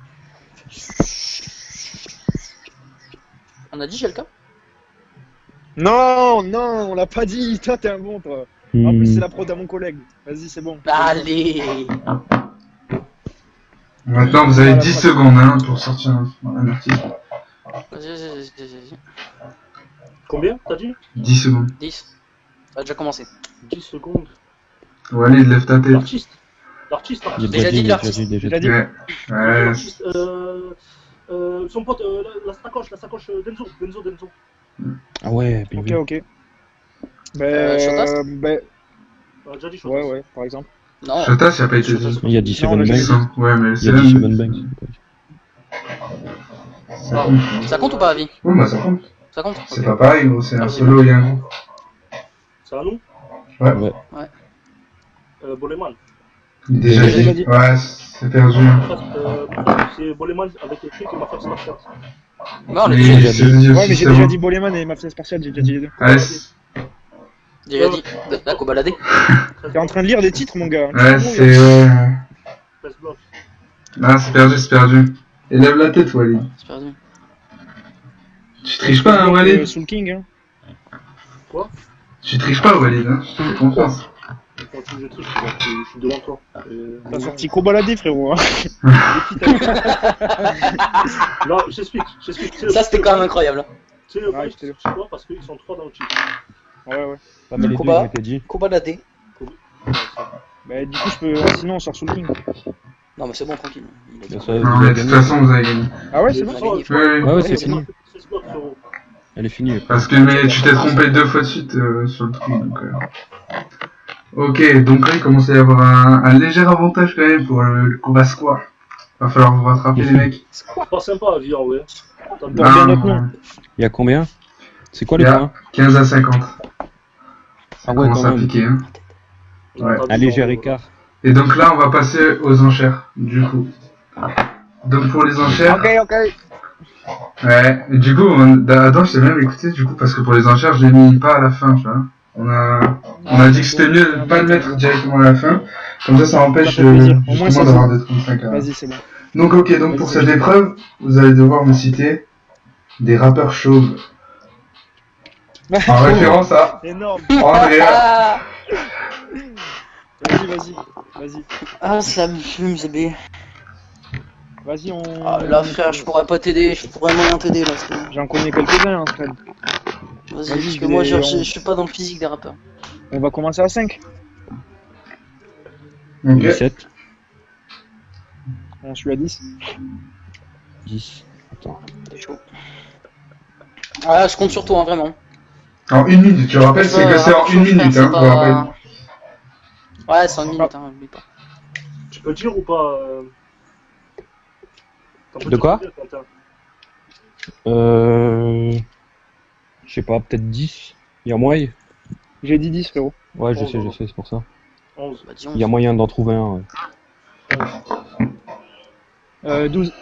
On a dit GLK? Non, non, on l'a pas dit. Toi, t'es un bon, toi. En plus, c'est la prod à mon collègue. Vas-y, c'est bon. Allez! Maintenant, vous avez 10 secondes hein, pour sortir un artiste. Vas-y. Combien t'as dit? 10 secondes. 10. Ça a déjà commencé. 10 secondes. Walid, lève ta tête. L'artiste. J'ai Déjà dit, l'artiste. déjà dit. Déjà dit. Ouais. Ouais. L'artiste, son pote, la sacoche, Denzo. Ah ouais, bien Ok, vu. ok. Ben, Shotas On a déjà dit ouais, Shotas. ouais, par exemple. Non. Shotas, il a pas été Shotas. dit. Il y a 17 Non, là, j'ai Banks. Ouais, mais Il y c'est a là. 17 Banks. Ça compte. Ça compte ou pas, Avi? Ouais, bah ça compte. Ça compte? C'est Ok. pas pareil, gros, c'est un Merci. solo et un groupe. C'est à nous? Ouais. Boleman. Déjà Déjà dit. dit. Ouais, c'est perdu. C'est Boleman avec les trucs et ma femme Snapchat. Non, on l'a Mais déjà dit. déjà j'ai dit. dit Ouais, aussi, mais j'ai c'est déjà bon. dit Boleman et Mafia Spartiate, j'ai déjà dit les deux. Allez, Déjà dit. La cobaladé. T'es en train de lire des titres, mon gars. ouais, Tu te c'est. débrouilles, hein. Ouais. Press block. Ah, c'est perdu, c'est perdu. Et lève la tête, Walid. C'est perdu. Tu triches pas, hein, Walid? Soul King, hein. Quoi? Tu triches pas, Walid, hein? Je te fais confiance. Quand tu me triches, je suis devant toi. T'as sorti Kobalade, frérot. Hein. Non, j'explique. Ça, c'était quand même incroyable. Tu sais, le Ouais, bail, je te jure. c'est quoi? Parce qu'ils sont 3 dans le titre. Ouais, ouais. Ah, mais les deux, Koba. ils ont été dit. Cobaladé. Bah, du coup, je peux. Sinon, on sort Soul King. Non, mais c'est bon, tranquille. Il a dit. Ça, ça, Non, vous mais avez de toute gagné. façon, vous avez gagné. Ah ouais, c'est On bon. a gagné. Oui, oui. Ouais, c'est fini. Elle est finie. Parce que mais tu t'es trompé 2 fois de suite sur le truc. Donc, ok, donc là il commence à y avoir un léger avantage quand même pour le combat square. Va falloir vous rattraper les mecs. C'est pas sympa à vivre, ouais. Pour bien notre nom. Il y a combien? C'est quoi les Il y a points? 15 à 50. Ça Ah ouais, commence quand à même. piquer. Hein. Ouais. Un léger écart. Et donc là on va passer aux enchères, du coup. Donc pour les enchères, Ok. ouais, et du coup, Adam je t'ai même écouté du coup parce que pour les enchères je l'ai mis pas à la fin, tu vois. On a dit que c'était mieux de pas le mettre directement à la fin, comme ça empêche Ça fait plaisir. Au moins, justement ça, d'avoir des 35 à... Vas-y, c'est bon. Donc ok, donc pour cette épreuve, vous allez devoir me citer des rappeurs chauves. En référence à Énorme. Andrea. Ah, Vas-y. ah, ça me fume, c'est bien. Vas-y, on. Ah, là, frère, je pourrais pas t'aider. Je pourrais moyen t'aider, là. J'en connais quelques-uns, hein, Fred. Vas-y, Vas-y, parce que moi, je vais- je suis pas dans le physique des rappeurs. On va commencer à 5. Ok. 17. On suit à 10. 10. Attends. T'es chaud. Ah, je compte sur toi, hein, vraiment. En 1 minute, je rappelle, c'est que c'est en 1 minute, c'est hein, je vous rappelle. Ouais, c'est en 1 minute, hein, oublie pas. Tu peux dire ou pas T'en peux De dire quoi? combien, Quentin? Je sais pas, peut-être 10. Il y a moyen. J'ai dit 10, frérot. Ouais, je Oh, sais, non. c'est pour ça. 11. Bah, dis Il y a moyen d'en trouver un. Ouais. 12.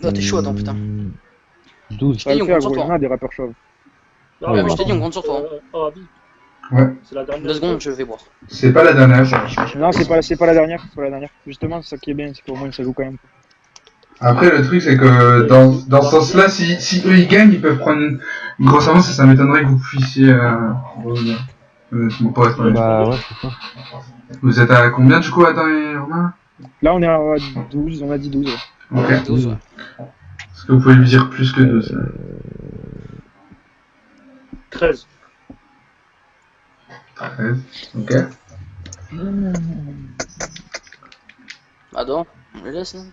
Non, t'es chaud, attends, putain. 12. Ça va le on faire, compte sur gros. Il y toi. en a des rappeurs chauves. Ouais, mais je t'ai dit, on compte sur toi. Ah, oui. C'est la dernière. 2 secondes, je vais voir. C'est pas la dernière. Non, c'est pas la dernière, c'est pas la dernière. Justement, c'est ça qui est bien, c'est qu'au moins ça joue quand même. Après, le truc, c'est que dans ce sens-là, si eux ils gagnent, ils peuvent prendre une grosse avance et ça m'étonnerait que vous puissiez revenir. Honnêtement, pour être honnête. Bah ouais, c'est ça. Vous êtes à combien du coup, Adam et Romain? Là, on est à 12, on a dit 12. Ouais. Ok. 12, ouais. Est-ce que vous pouvez lui dire plus que 12? 13. 13. Ok. Adam, on les laisse, non?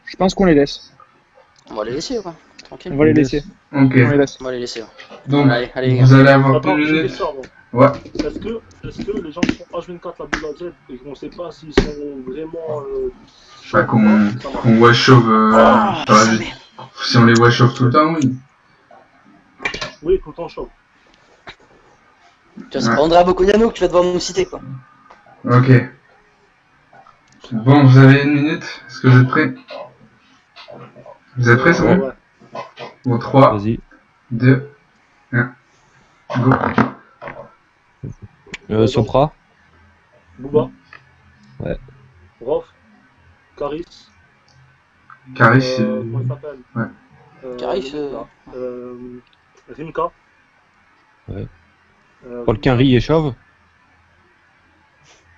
Je pense qu'on les laisse. On va les laisser, quoi. Tranquille. On va les laisser. Ok. On les laisse. On va les laisser. Ouais. Donc, Allez, les gars. vous allez avoir Attends, une j'ai des minute. sorts. Ouais. Est-ce que les gens qui font H24 la boule à Z et qu'on sait pas s'ils sont vraiment Bah, chauds ou pas, ça marche. qu'on wash chauffe. Ah, dans la ça vie. merde. Si on les wash chauffe tout le temps, oui. Oui, tout le temps chaud. Tu vois, c'est pas Andrea Bocognano que tu vas devoir nous citer, quoi. Ok. Bon, vous avez une minute. Est-ce que vous êtes prêts? Vous êtes prêts, c'est bon? Ouais. Bon, 3, Vas-y. 2, 1. Go. Sopra. Booba. Ouais. Rof. Caris. Caris, Comment il s'appelle? Ouais. Caris, Rimka. Ouais. Paul Quinry et Chauve.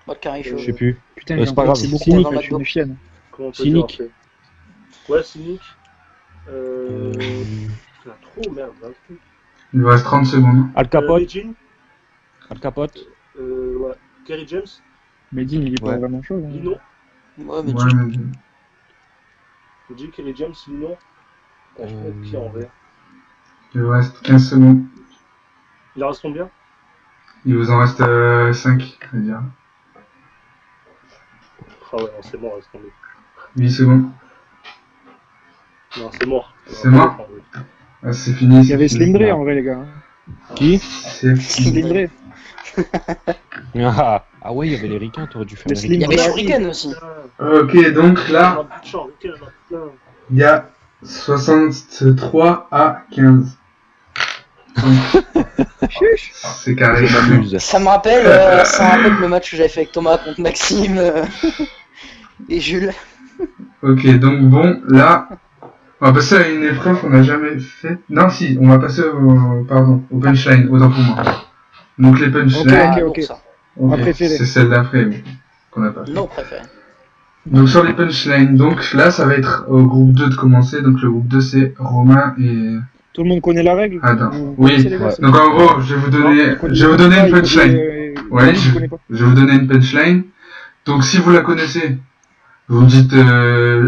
Pas de carré chaud. Je sais plus. Putain, c'est j'en pas peux- grave. c'est beaucoup, Cynique. je suis une chienne. Comment on peut Cynique. dire après? Ouais, cynique. Il y en a trop, merde. Là. il vous reste 30 secondes. Al Capote. Legend. Al Capote. Ouais. Kerry James. Medine, il est pas Ouais. vraiment chaud. Hein. Lino. Ouais, mais Ouais, mais... Je dis Kerry James, Lino. Je peux mettre qui en vrai? il vous reste 15 secondes. Il en reste combien? Il vous en reste 5, je veux dire. Ah ouais, non, c'est mort, laisse tomber. 8 secondes. Non, c'est mort. C'est mort? Ah, c'est fini. Il y avait Slim Dre en vrai, les gars. Qui? C'est fini. Slim Dre. Ah ouais, il y avait les ricains, t'aurais dû faire Le les Slim il y ricains. avait Dre. Shuriken aussi. Ok, donc là, Il il y a 63 à 15. Chuch. C'est carré. Je m'amuse. Ça me rappelle le match que j'avais fait avec Thomas contre Maxime et Jules. Ok, donc bon, là, on va passer à une épreuve qu'on n'a jamais fait. Non, si, on va passer au punchline, autant pour moi. Donc les punchlines, Ok, Ah, ok. pour ça. ok, Ma préférée. c'est celle d'après oui, qu'on n'a pas fait. Non, préféré. Donc sur les punchlines, donc là ça va être au groupe 2 de commencer. Donc le groupe 2 c'est Romain et Tout le monde connaît la règle? Adam. Vous Oui, connaissez les gars, ouais. c'est- donc en gros, je vais vous donner une punchline. Ouais, Ouais, je connais pas. Je vais vous donner une punchline. Donc si vous la connaissez, vous me dites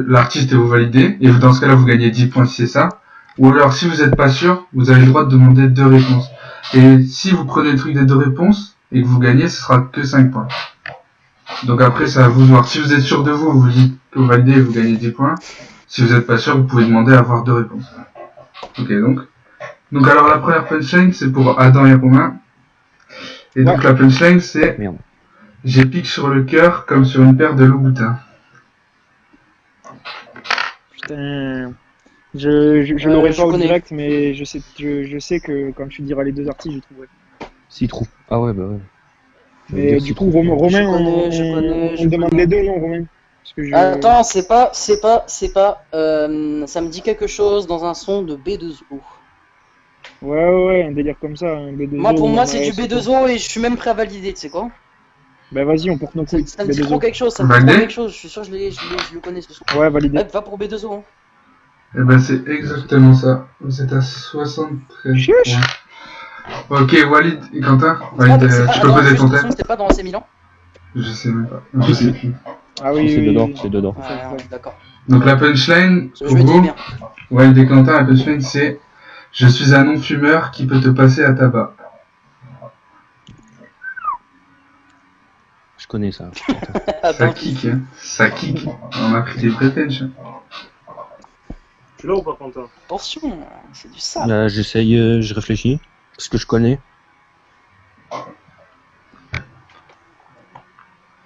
l'artiste et vous validez. Et dans ce cas-là, vous gagnez 10 points si c'est ça. Ou alors, si vous n'êtes pas sûr, vous avez le droit de demander 2 réponses. Et si vous prenez le truc des 2 réponses et que vous gagnez, ce sera que 5 points. Donc après, c'est à vous de voir. Si vous êtes sûr de vous, vous dites que vous validez et vous gagnez 10 points. Si vous n'êtes pas sûr, vous pouvez demander à avoir 2 réponses. Ok, donc alors la première punchline, c'est pour Adam et Romain. Et donc la punchline, c'est Merde. j'ai pique sur le cœur comme sur une paire de Louboutin. Putain. Je l'aurais je pas au connais. direct, mais je sais que quand tu diras les 2 artistes, je trouverai. S'il trouve. Ah ouais, bah ouais. Je veux Mais dire, du s'il coup, trouve. Romain, Je connais, on demande les 2, non, Romain? Parce que Attends, c'est pas. Ça me dit quelque chose dans un son de B2O. Ouais, un délire comme ça, un B2O. Moi, pour moi, ouais, c'est du B2O et je suis même prêt à valider, tu sais quoi? Bah vas-y, on porte nos couilles. Ça me dit trop B2O. quelque chose, ça me dit trop Validé quelque chose. Je suis sûr que je le connais ce son. Ouais, validé. Ouais, va pour B2O. Hein. Et ben c'est exactement ça. Vous êtes à 73 Chut. points. Ok, Walid et Quentin, Walid, tu peux poser ton thème. C'était pas dans AC Milan? Je sais même pas. Si, si. Ah oui, c'est oui, dedans, oui. c'est dedans. Ouais, d'accord. Donc la punchline, Je pour me dis vous, bien. Walid et Quentin, la punchline c'est je suis un non-fumeur qui peut te passer à tabac. Je connais ça. Ça Attends. kick, hein. Ça kick. On a pris des vrais punch. Hein. Tu l'as ou pas, Quentin? Attention, c'est du sale. Là, j'essaye, je réfléchis. Parce que je connais.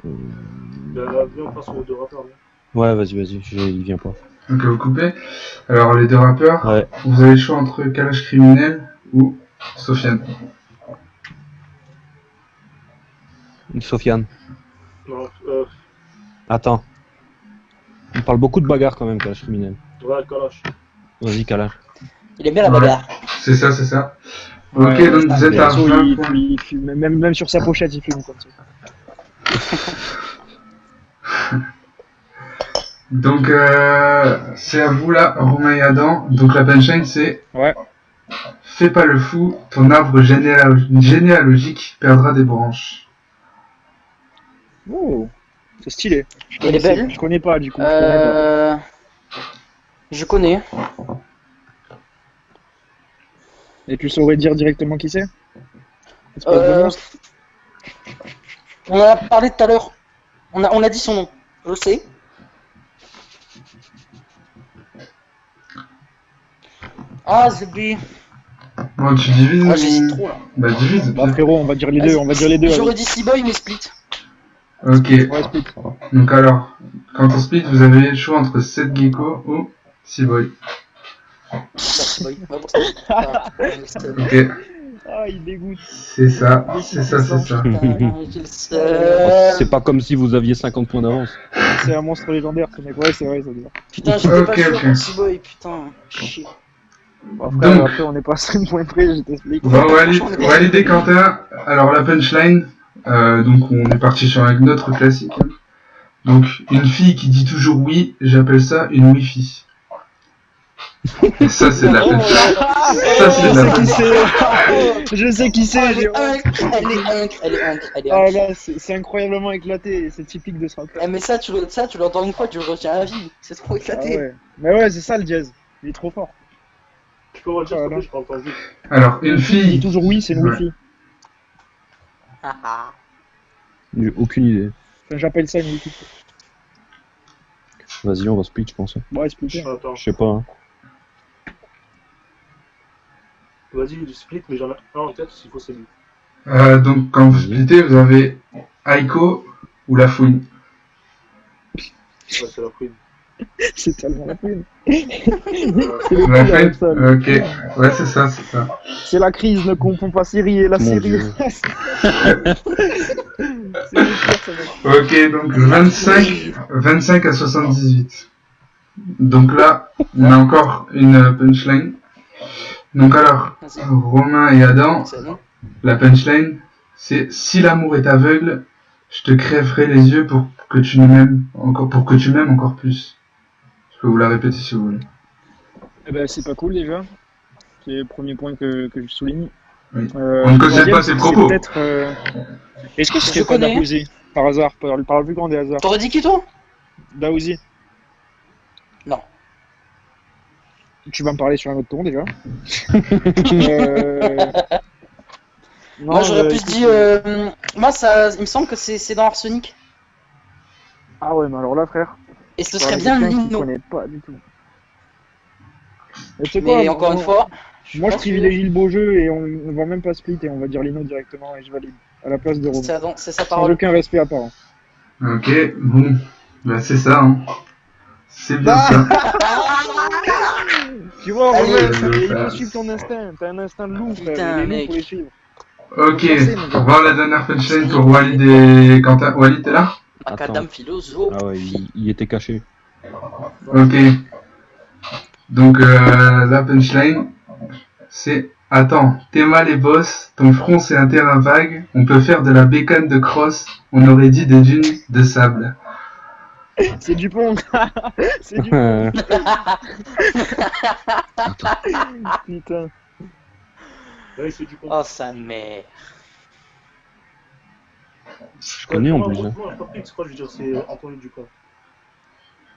Viens, on passe aux 2 rappeurs. Là. Ouais, vas-y, il vient pas. Donc vous coupez. Alors les 2 rappeurs, Ouais. vous avez le choix entre Kalash Criminel ou Sofiane. Sofiane. Non, Attends. On parle beaucoup de bagarre quand même, Kalash criminel. ouais, Kalash. Vas-y, Kalash. Il aime bien la Ouais. bagarre. C'est ça, c'est ça. Ouais, Ok, donc vous êtes à perso, 20 points. il fume, même sur sa pochette, il fume comme ça. Donc, c'est à vous là, Romain et Adam. Donc, la punchline, c'est Ouais. fais pas le fou, ton arbre généalogique perdra des branches. Oh, c'est stylé. Elle est belle. Je connais pas du coup. Je connais pas. Je connais. Et tu saurais dire directement qui c'est? Espèce de Euh, monstre. On en a parlé tout à l'heure. On a dit son nom. Je sais. Ah, c'est lui. Bon, tu divises Ah, j'hésite trop là. Bah, divise. Bah frérot, on va dire les deux, on va dire les deux. J'aurais allez. dit Seaboy, mais Split. Ok. Ouais, split. Donc, alors, quand on split, vous avez le choix entre 7 Gecko ou Seaboy. Seaboy. Ouais, bon, ça. Ok. Ah, il dégoûte. C'est ça, c'est ça, c'est ça. C'est pas comme si vous aviez 50 points d'avance. C'est un monstre légendaire ce mec. Ouais, c'est vrai, ça veut dire. Putain, j'étais Ok, pas sûr ok. pour Seaboy, putain. Chier. Bon, frère, Donc. après, on n'est pas à 5 points près, je t'explique. Bon, Walid et Quentin, alors la punchline, donc on est parti sur un autre classique. Hein. Donc, une fille qui dit toujours oui, j'appelle ça une wifi. Et ça, c'est de la punchline. Ça, c'est de la punchline. Je sais qui c'est, Elle est Léo. elle est Ah là, c'est incroyablement éclaté, et c'est typique de ce rappeur. Eh, mais ça, tu l'entends une fois, tu le retiens à vie. C'est trop Ah éclaté. ouais. Mais ouais, c'est ça le jazz. Il est trop fort. Tu peux redire, Ah, s'il te non. plaît, j'ai pas entendu. Alors, une Il dit fille. toujours oui, c'est une Ouais. wifi. Ah, ah. J'ai aucune idée. Enfin, j'appelle ça une wifi. Vas-y, on va split, je pense. Bon, expliquez. Attends, Je sais pas. Hein. vas-y, du split, mais j'en ai un en tête, s'il faut, c'est lui. Donc, quand vous splittez, vous avez Aiko ou la fouine. Ouais, c'est la queen. C'est tellement la fouine. La pire, fouine. Alex. Ok, ouais, c'est ça, c'est ça. C'est la crise, ne confonds pas série et la Mon série. Dieu. C'est le pire, ça mec. Ok, donc 25 à 78. Donc là, on a encore une punchline. Donc alors, Vas-y. Romain et Adam, C'est bon. la punchline, c'est si l'amour est aveugle, je te crèverai les yeux pour que tu m'aimes encore plus. Je peux vous la répéter si vous voulez. Eh ben, c'est pas cool déjà. C'est le premier point que je souligne. Oui. On ne cautionne pas ses propos. Peut-être. Est-ce que ce Je serait pas connais. Daouzi par hasard, par le plus grand des hasards? T'aurais dit qui, toi? Daouzi. Non. Tu vas me parler sur un autre ton déjà. Non, Moi, j'aurais plus écoute, dit. Moi, ça, il me semble que c'est dans Arsenic. Ah ouais, mais alors là, frère. Et ce c'est serait bien quelqu'un qui Lino. connaît pas du tout. Et tu sais quoi, Mais encore une fois. moi je pense que privilégie le beau jeu et on va même pas split et on va dire Lino directement et je valide à la place de Romain. C'est sa Sans parole. aucun respect apparent. Ok, bon, bah c'est ça, hein. C'est bien ça. Tu vois, Allez. Romain, Allez. il faut suivre ton instinct. T'as un instinct de loup, frère. Putain, et les loups, mec. faut les suivre. Ok, Merci, mon gars. on va voir la dernière punchline pour Walid et Quentin. Walid, t'es là? Macadam philosophe. Ah ouais, il était caché. Ok. Donc la punchline, c'est attends, t'es mal et boss, ton front c'est un terrain vague, on peut faire de la bécane de crosse, on aurait dit des dunes de sable. C'est Dupont. C'est Dupont. Putain. Ouais, c'est du con. Oh, sa mère. Je connais en plus. Hein. Moi, je pas pris, c'est quoi, je veux dire, c'est Anthony Dupont.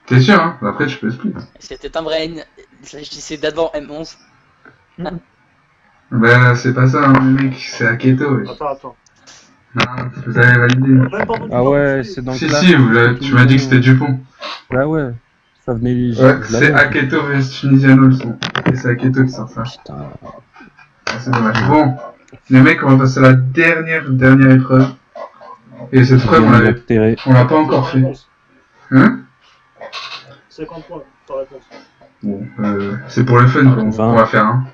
T'es sûr, hein? Après tu peux split. C'était un brain. Je dis c'est d'avant M11. Ben c'est pas ça, hein, mec, c'est Aketo. Ouais. Attends. Non, vous avez validé. Même pas entendu Ah ouais, parler. c'est dans le Si, clash. si, tu m'as dit que c'était Dupont. Ah ouais, ça venait. Ouais, je c'est l'avais. Aketo vs Tunisiano le son. Et c'est Aketo qui sort ça. Putain. Ah, c'est dommage. Bon, les mecs, on va passer à la dernière épreuve. Et cette épreuve, on l'a pas encore fait. Hein? 50 points, ta réponse. Bon, c'est pour le fun qu'on 20. va faire, hein.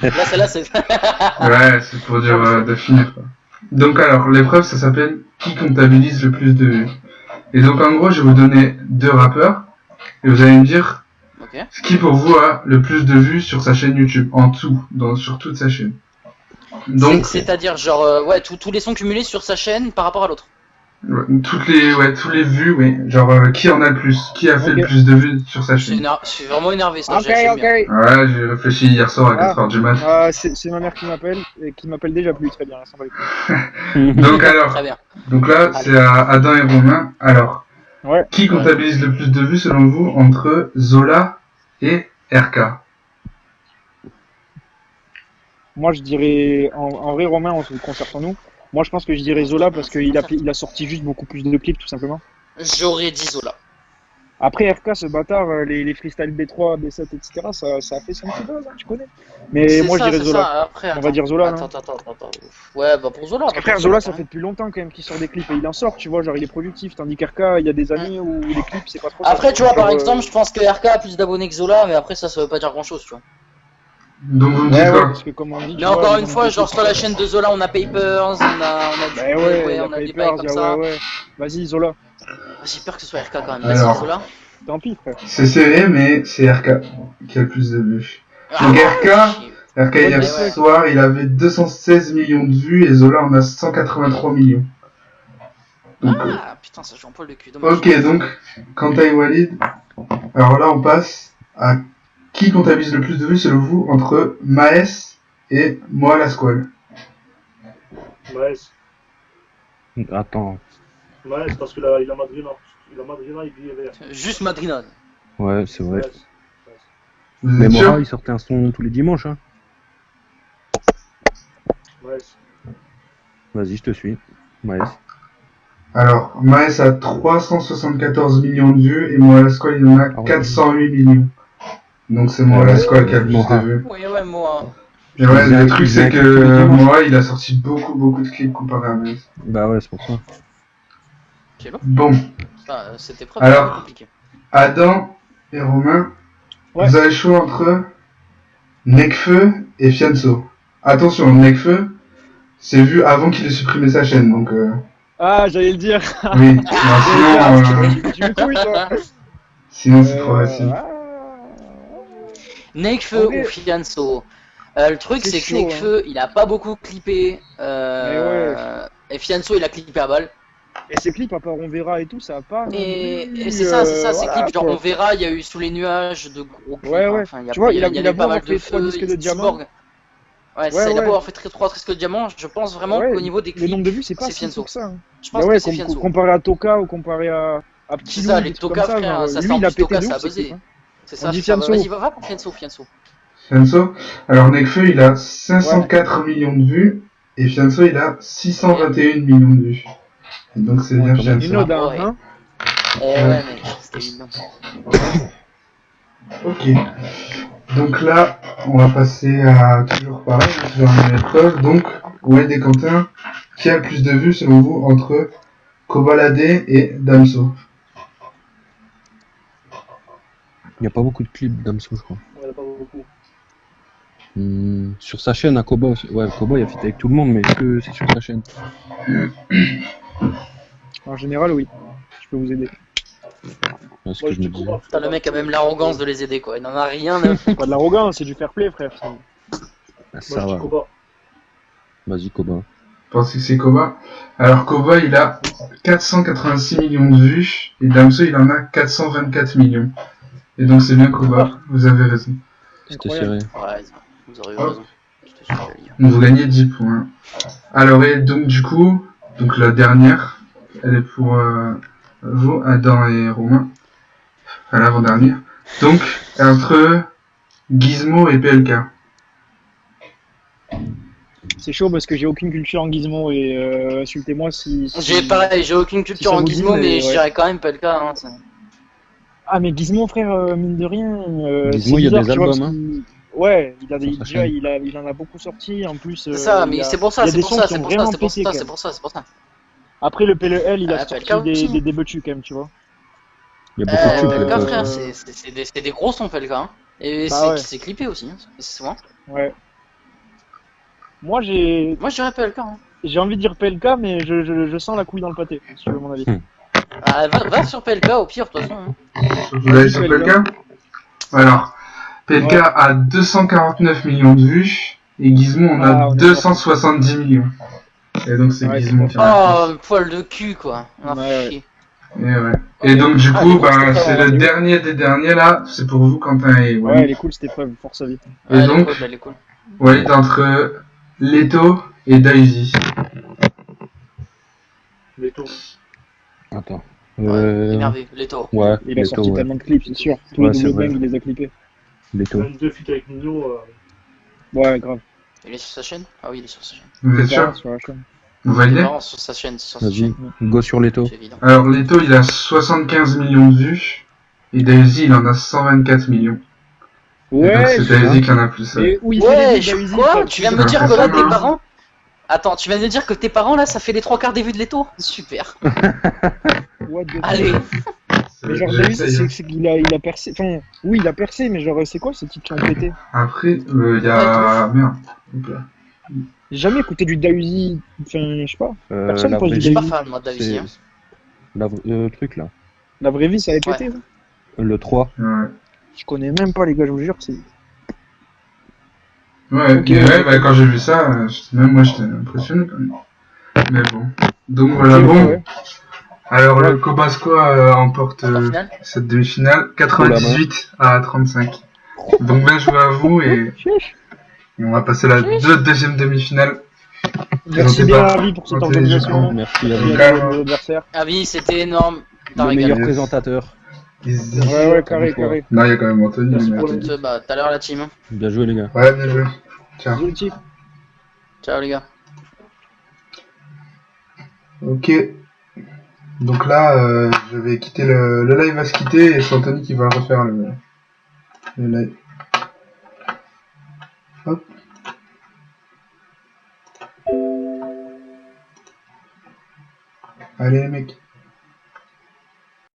Là, celle-là, c'est. Ouais, c'est pour dire de finir, quoi. Donc alors, l'épreuve, ça s'appelle qui comptabilise le plus de vues. Et donc en gros, je vais vous donner 2 rappeurs, et vous allez me dire Ok. ce qui pour vous a le plus de vues sur sa chaîne YouTube, en tout, sur toute sa chaîne. Donc, C'est-à-dire, genre, ouais, tous les sons cumulés sur sa chaîne par rapport à l'autre. tous les vues, oui. Genre, qui en a le plus? Qui a fait le Ok. plus de vues sur sa chaîne? Je suis vraiment énervé, ça. Ok, j'aime bien. ok. Ouais, j'ai réfléchi hier soir à 4h du mat. C'est ma mère qui m'appelle et qui m'appelle déjà plus très bien. Ça va les couilles. Donc alors, Très bien. donc là, c'est à Adam et Romain. Alors, Ouais. qui comptabilise le plus de vues selon vous entre Zola et RK? Moi, je dirais, en vrai, Romain, on se concertons-nous. Moi, je pense que je dirais Zola parce qu'il a sorti juste beaucoup plus de clips, tout simplement. J'aurais dit Zola. Après, RK, ce bâtard, les freestyle B3, B7, etc., ça a fait son petit buzz, hein, tu connais. Mais moi, je dirais Zola. Après, On va dire Zola, non? Attends. Ouais, bah pour Zola. Parce que frère, Zola, ça fait depuis longtemps quand même qu'il sort des clips et il en sort, tu vois, genre il est productif. Tandis qu'RK, il y a des années où les clips, c'est pas trop ça. Après, tu vois, par Genre, exemple, je pense que RK a plus d'abonnés que Zola, mais après, ça veut pas dire grand-chose, tu vois. Donc vous me Ouais, dites ouais, quoi? parce que comme on dit. Mais encore une fois, genre sur la chaîne de Zola, on a Papers, on a Bah ouais, ouais, y a on a des Papers, bails comme ça. ouais. Vas-y, Zola. J'ai peur que ce soit RK quand même. Alors. Vas-y, Zola. Tant pis, frère. C'est serré, mais c'est RK qui a le plus de vues. Donc RK hier ouais. soir, il avait 216 millions de vues et Zola en a 183 millions. Donc, Ah putain, ça joue un poil de cul. Dommage. ok, donc, Kanta et Walid. Alors là, on passe à qui comptabilise le plus de vues selon vous entre Maes et Moi la Squale. Maes. Attends. Maes, parce qu'il a Madrina. Il a Madrina, il dit vert. Juste Madrina. Ouais, c'est vrai. Maes. Vous Mais êtes sûr? Mora, il sortait un son tous les dimanches. Hein. Maes. Vas-y, je te suis. Maes. Alors, Maes a 374 millions de vues et Moi la Squale, il en a 408 millions. Donc c'est Moi la Squale qui a le plus de vues. Ouais, moi. Et ouais, Il a- le truc il a c'est tous les que dimanches. moi, il a sorti beaucoup de clips comparé à Maes. Bah ouais, c'est pour ça. C'est long. Bon, Cette épreuve Alors. est compliquée. Adam et Romain, Ouais. vous avez le choix entre Nekfeu et Fianso. Attention, Nekfeu, c'est vu avant qu'il ait supprimé sa chaîne, donc Ah, j'allais le dire. oui. Non, Tu me couilles, toi. sinon c'est trop facile. Nekfeu En vrai- ou Fianso. Le truc, C'est c'est que chaud, Nekfeu, il a pas beaucoup clippé. ouais. Et Fianso, il a clippé à balle. Et ces clips, à part on verra et tout, ça a pas. Et c'est ça, ces voilà, clips. Genre, quoi. on verra, il y a eu Sous les nuages de gros clips. Ouais, hein. ouais. Enfin, Tu vois, il a eu beau pas mal avoir fait de 3 feux, disques de diamant. Cyborg. Ouais, Ouais, ça, il a ouais. beau avoir fait 3 disques de diamant, je pense vraiment Ouais, qu'au niveau des Le clips, nombre de vues, c'est pas c'est si Fianso. fou que ça. Hein. Je pense Bah ouais, que c'est Fianso. comparé à Toka ou comparé à Petit C'est ça, Lou, les des trucs Toka, comme ça, frère, genre, ça lui, c'est en il a plus pété Toka, de ça a ouf, ces buzzé. clips, hein. C'est ça, dit c'est ça. Fianso. Vas-y, va pour Fianso. Fianso, alors Nekfeu, il a 504 millions de vues et Fianso, il a 621 millions de vues. Et donc c'est bien quand même. Une Fianso. ode, hein. Ouais. Hein. Eh ouais, mec, c'était évident. Ok. Donc là, on va passer à toujours pareil, hein, toujours la même épreuve. Donc, Walid et Quentin, qui a le plus de vues selon vous entre Kobalade et Damso? Il n'y a pas beaucoup de clips d'Amso, je crois. Ouais, il n'y a pas beaucoup. Sur sa chaîne, à Koba aussi. Ouais, Koba, il a fait avec tout le monde, mais est-ce que c'est sur sa chaîne? En général, oui. Je peux vous aider. Ouais, c'est ce Moi, que je je me dis disais. Koba. Putain, le mec a même l'arrogance de les aider, quoi. Il en a rien à C'est pas de l'arrogance, c'est du fair play, frère. Ah, Moi, ça je va. dis Koba. Vas-y, Koba. Pensez que c'est Koba? Alors Koba, il a 486 millions de vues et Damso, il en a 424 millions. Et donc c'est bien Koba, vous avez raison. C'était Incroyable. serré. Ouais, vous aurez eu raison. C'était ce que j'allais dire. Donc vous gagnez 10 points. Alors et donc du coup, donc la dernière, elle est pour vous, Adam et Romain. Enfin l'avant-dernière. Donc entre Gizmo et PLK. C'est chaud parce que j'ai aucune culture en gizmo et insultez-moi si. J'ai pareil, j'ai aucune culture ça en vous dit, gizmo, mais mais je ouais. dirais quand même pas le cas. Hein, ça. Ah, mais Gizmo, frère, mine de rien. Gizmo, c'est il y a bizarre, des tu vois, albums, parce qu'il- Ouais, il a des, Sur sa déjà, chaîne. il en a beaucoup sorti. En plus, C'est ça, il mais a- c'est pour ça, il y a c'est des pour sons ça, qui c'est ont pour ça, vraiment c'est pour pété, ça, quand c'est même. pour ça, c'est pour ça. Après, le PLL, il a Ah, sorti PLK des aussi. débutchus, quand même, tu vois. Il y a beaucoup de tubes, PLK, PLK. frère, c'est des gros sons PLK. Hein. Et Ah ouais. c'est clippé aussi, hein, souvent. Ouais. Moi, j'ai. Moi je dirais PLK. Hein. j'ai envie de dire PLK, mais je sens la couille dans le pâté, si tu veux mon avis. Ah, va sur PLK au pire, de toute façon. Hein. Vous allez sur PLK? Alors, PLK Ouais. a 249 millions de vues, et Gizmo on Ah, a on est 270 millions. Et donc c'est Ouais, Gizmo c'est qui en a Oh, poil de cul, quoi. Ah, Ouais, ouais. chier. plus. Et ouais. Et donc du Ah, coup, les ben, grosses c'est têtes, le hein. dernier des derniers là, c'est pour vous Quentin et Ouais, Walid. elle est cool cette épreuve, force à vie. Et Ouais, elle est donc, cool, elle est cool. Walid entre Leto et Daisy. Les taux. Attends. Ouais, énervé, Leto. Ouais, Il a Leto, sorti ouais. tellement de clips, c'est sûr. Tous Ouais, les c'est double vrai. bang, il les a clippés. Leto. Même 2 feats avec Nino. Ouais, grave. Il est sur sa chaîne? Ah oui, il est sur sa chaîne. Vous êtes Tes parents sûr? sur la chaîne. Vous Ses validez? parents sur sa chaîne, sur sa Vas-y, chaîne. go sur Leto. C'est évident. Alors Leto il a 75 millions de vues, et Daisy il en a 124 millions. Et donc Ouais, c'est Daisy qui en a plus. mais où il fait Ouais, les vues d'Ahuzi, quoi? Tu viens de me dire que là, tes impressionnant. parents... Attends, tu viens de me dire que tes parents, là, ça fait les 3 quarts des vues de Leto? Super. What the fuck. Allez. Mais genre Dahuzi, c'est qu'il a percé. Enfin, oui, il a percé, mais genre, c'est quoi ces titres qui ont pété? Après, il y a... Merde. Hop là. J'ai jamais écouté du Dahuzi. Enfin, je sais pas. Personne La pose vraie du Je suis pas vie, Dahuzi. fan, moi, d'Ahuzi. Hein. le truc là. La vraie vie, ça avait Ouais. pété. Ça. Le 3. Ouais. Je connais même pas, les gars, je vous jure. C'est... Ouais, Ok. et ouais, bah, quand j'ai vu ça, même moi j'étais impressionné quand même. Mais bon. Donc voilà, Ok, bon. ouais. Alors Ouais. le Kobasco emporte En finale. cette demi-finale 98 à 35. Donc bien joué à vous et on va passer la deuxième demi-finale. Merci Présenté bien par à Avi pour cette Anthony organisation. Ducamp. Merci à Merci vous. à nos adversaires. Ah oui, c'était énorme. T'as Le régalé. meilleur Yes. présentateur. Ouais, ouais, carré, Toi. carré. Non, il y a quand même Anthony. Merci mais pour Anthony. Bah, tout à l'heure, la team. Hein. Bien joué les gars. Ouais, bien joué. Ciao. Bisous, les types. Ciao, les gars. Ok. Donc là, je vais quitter le live va se quitter et c'est Anthony qui va refaire le live. Hop. Allez les mecs.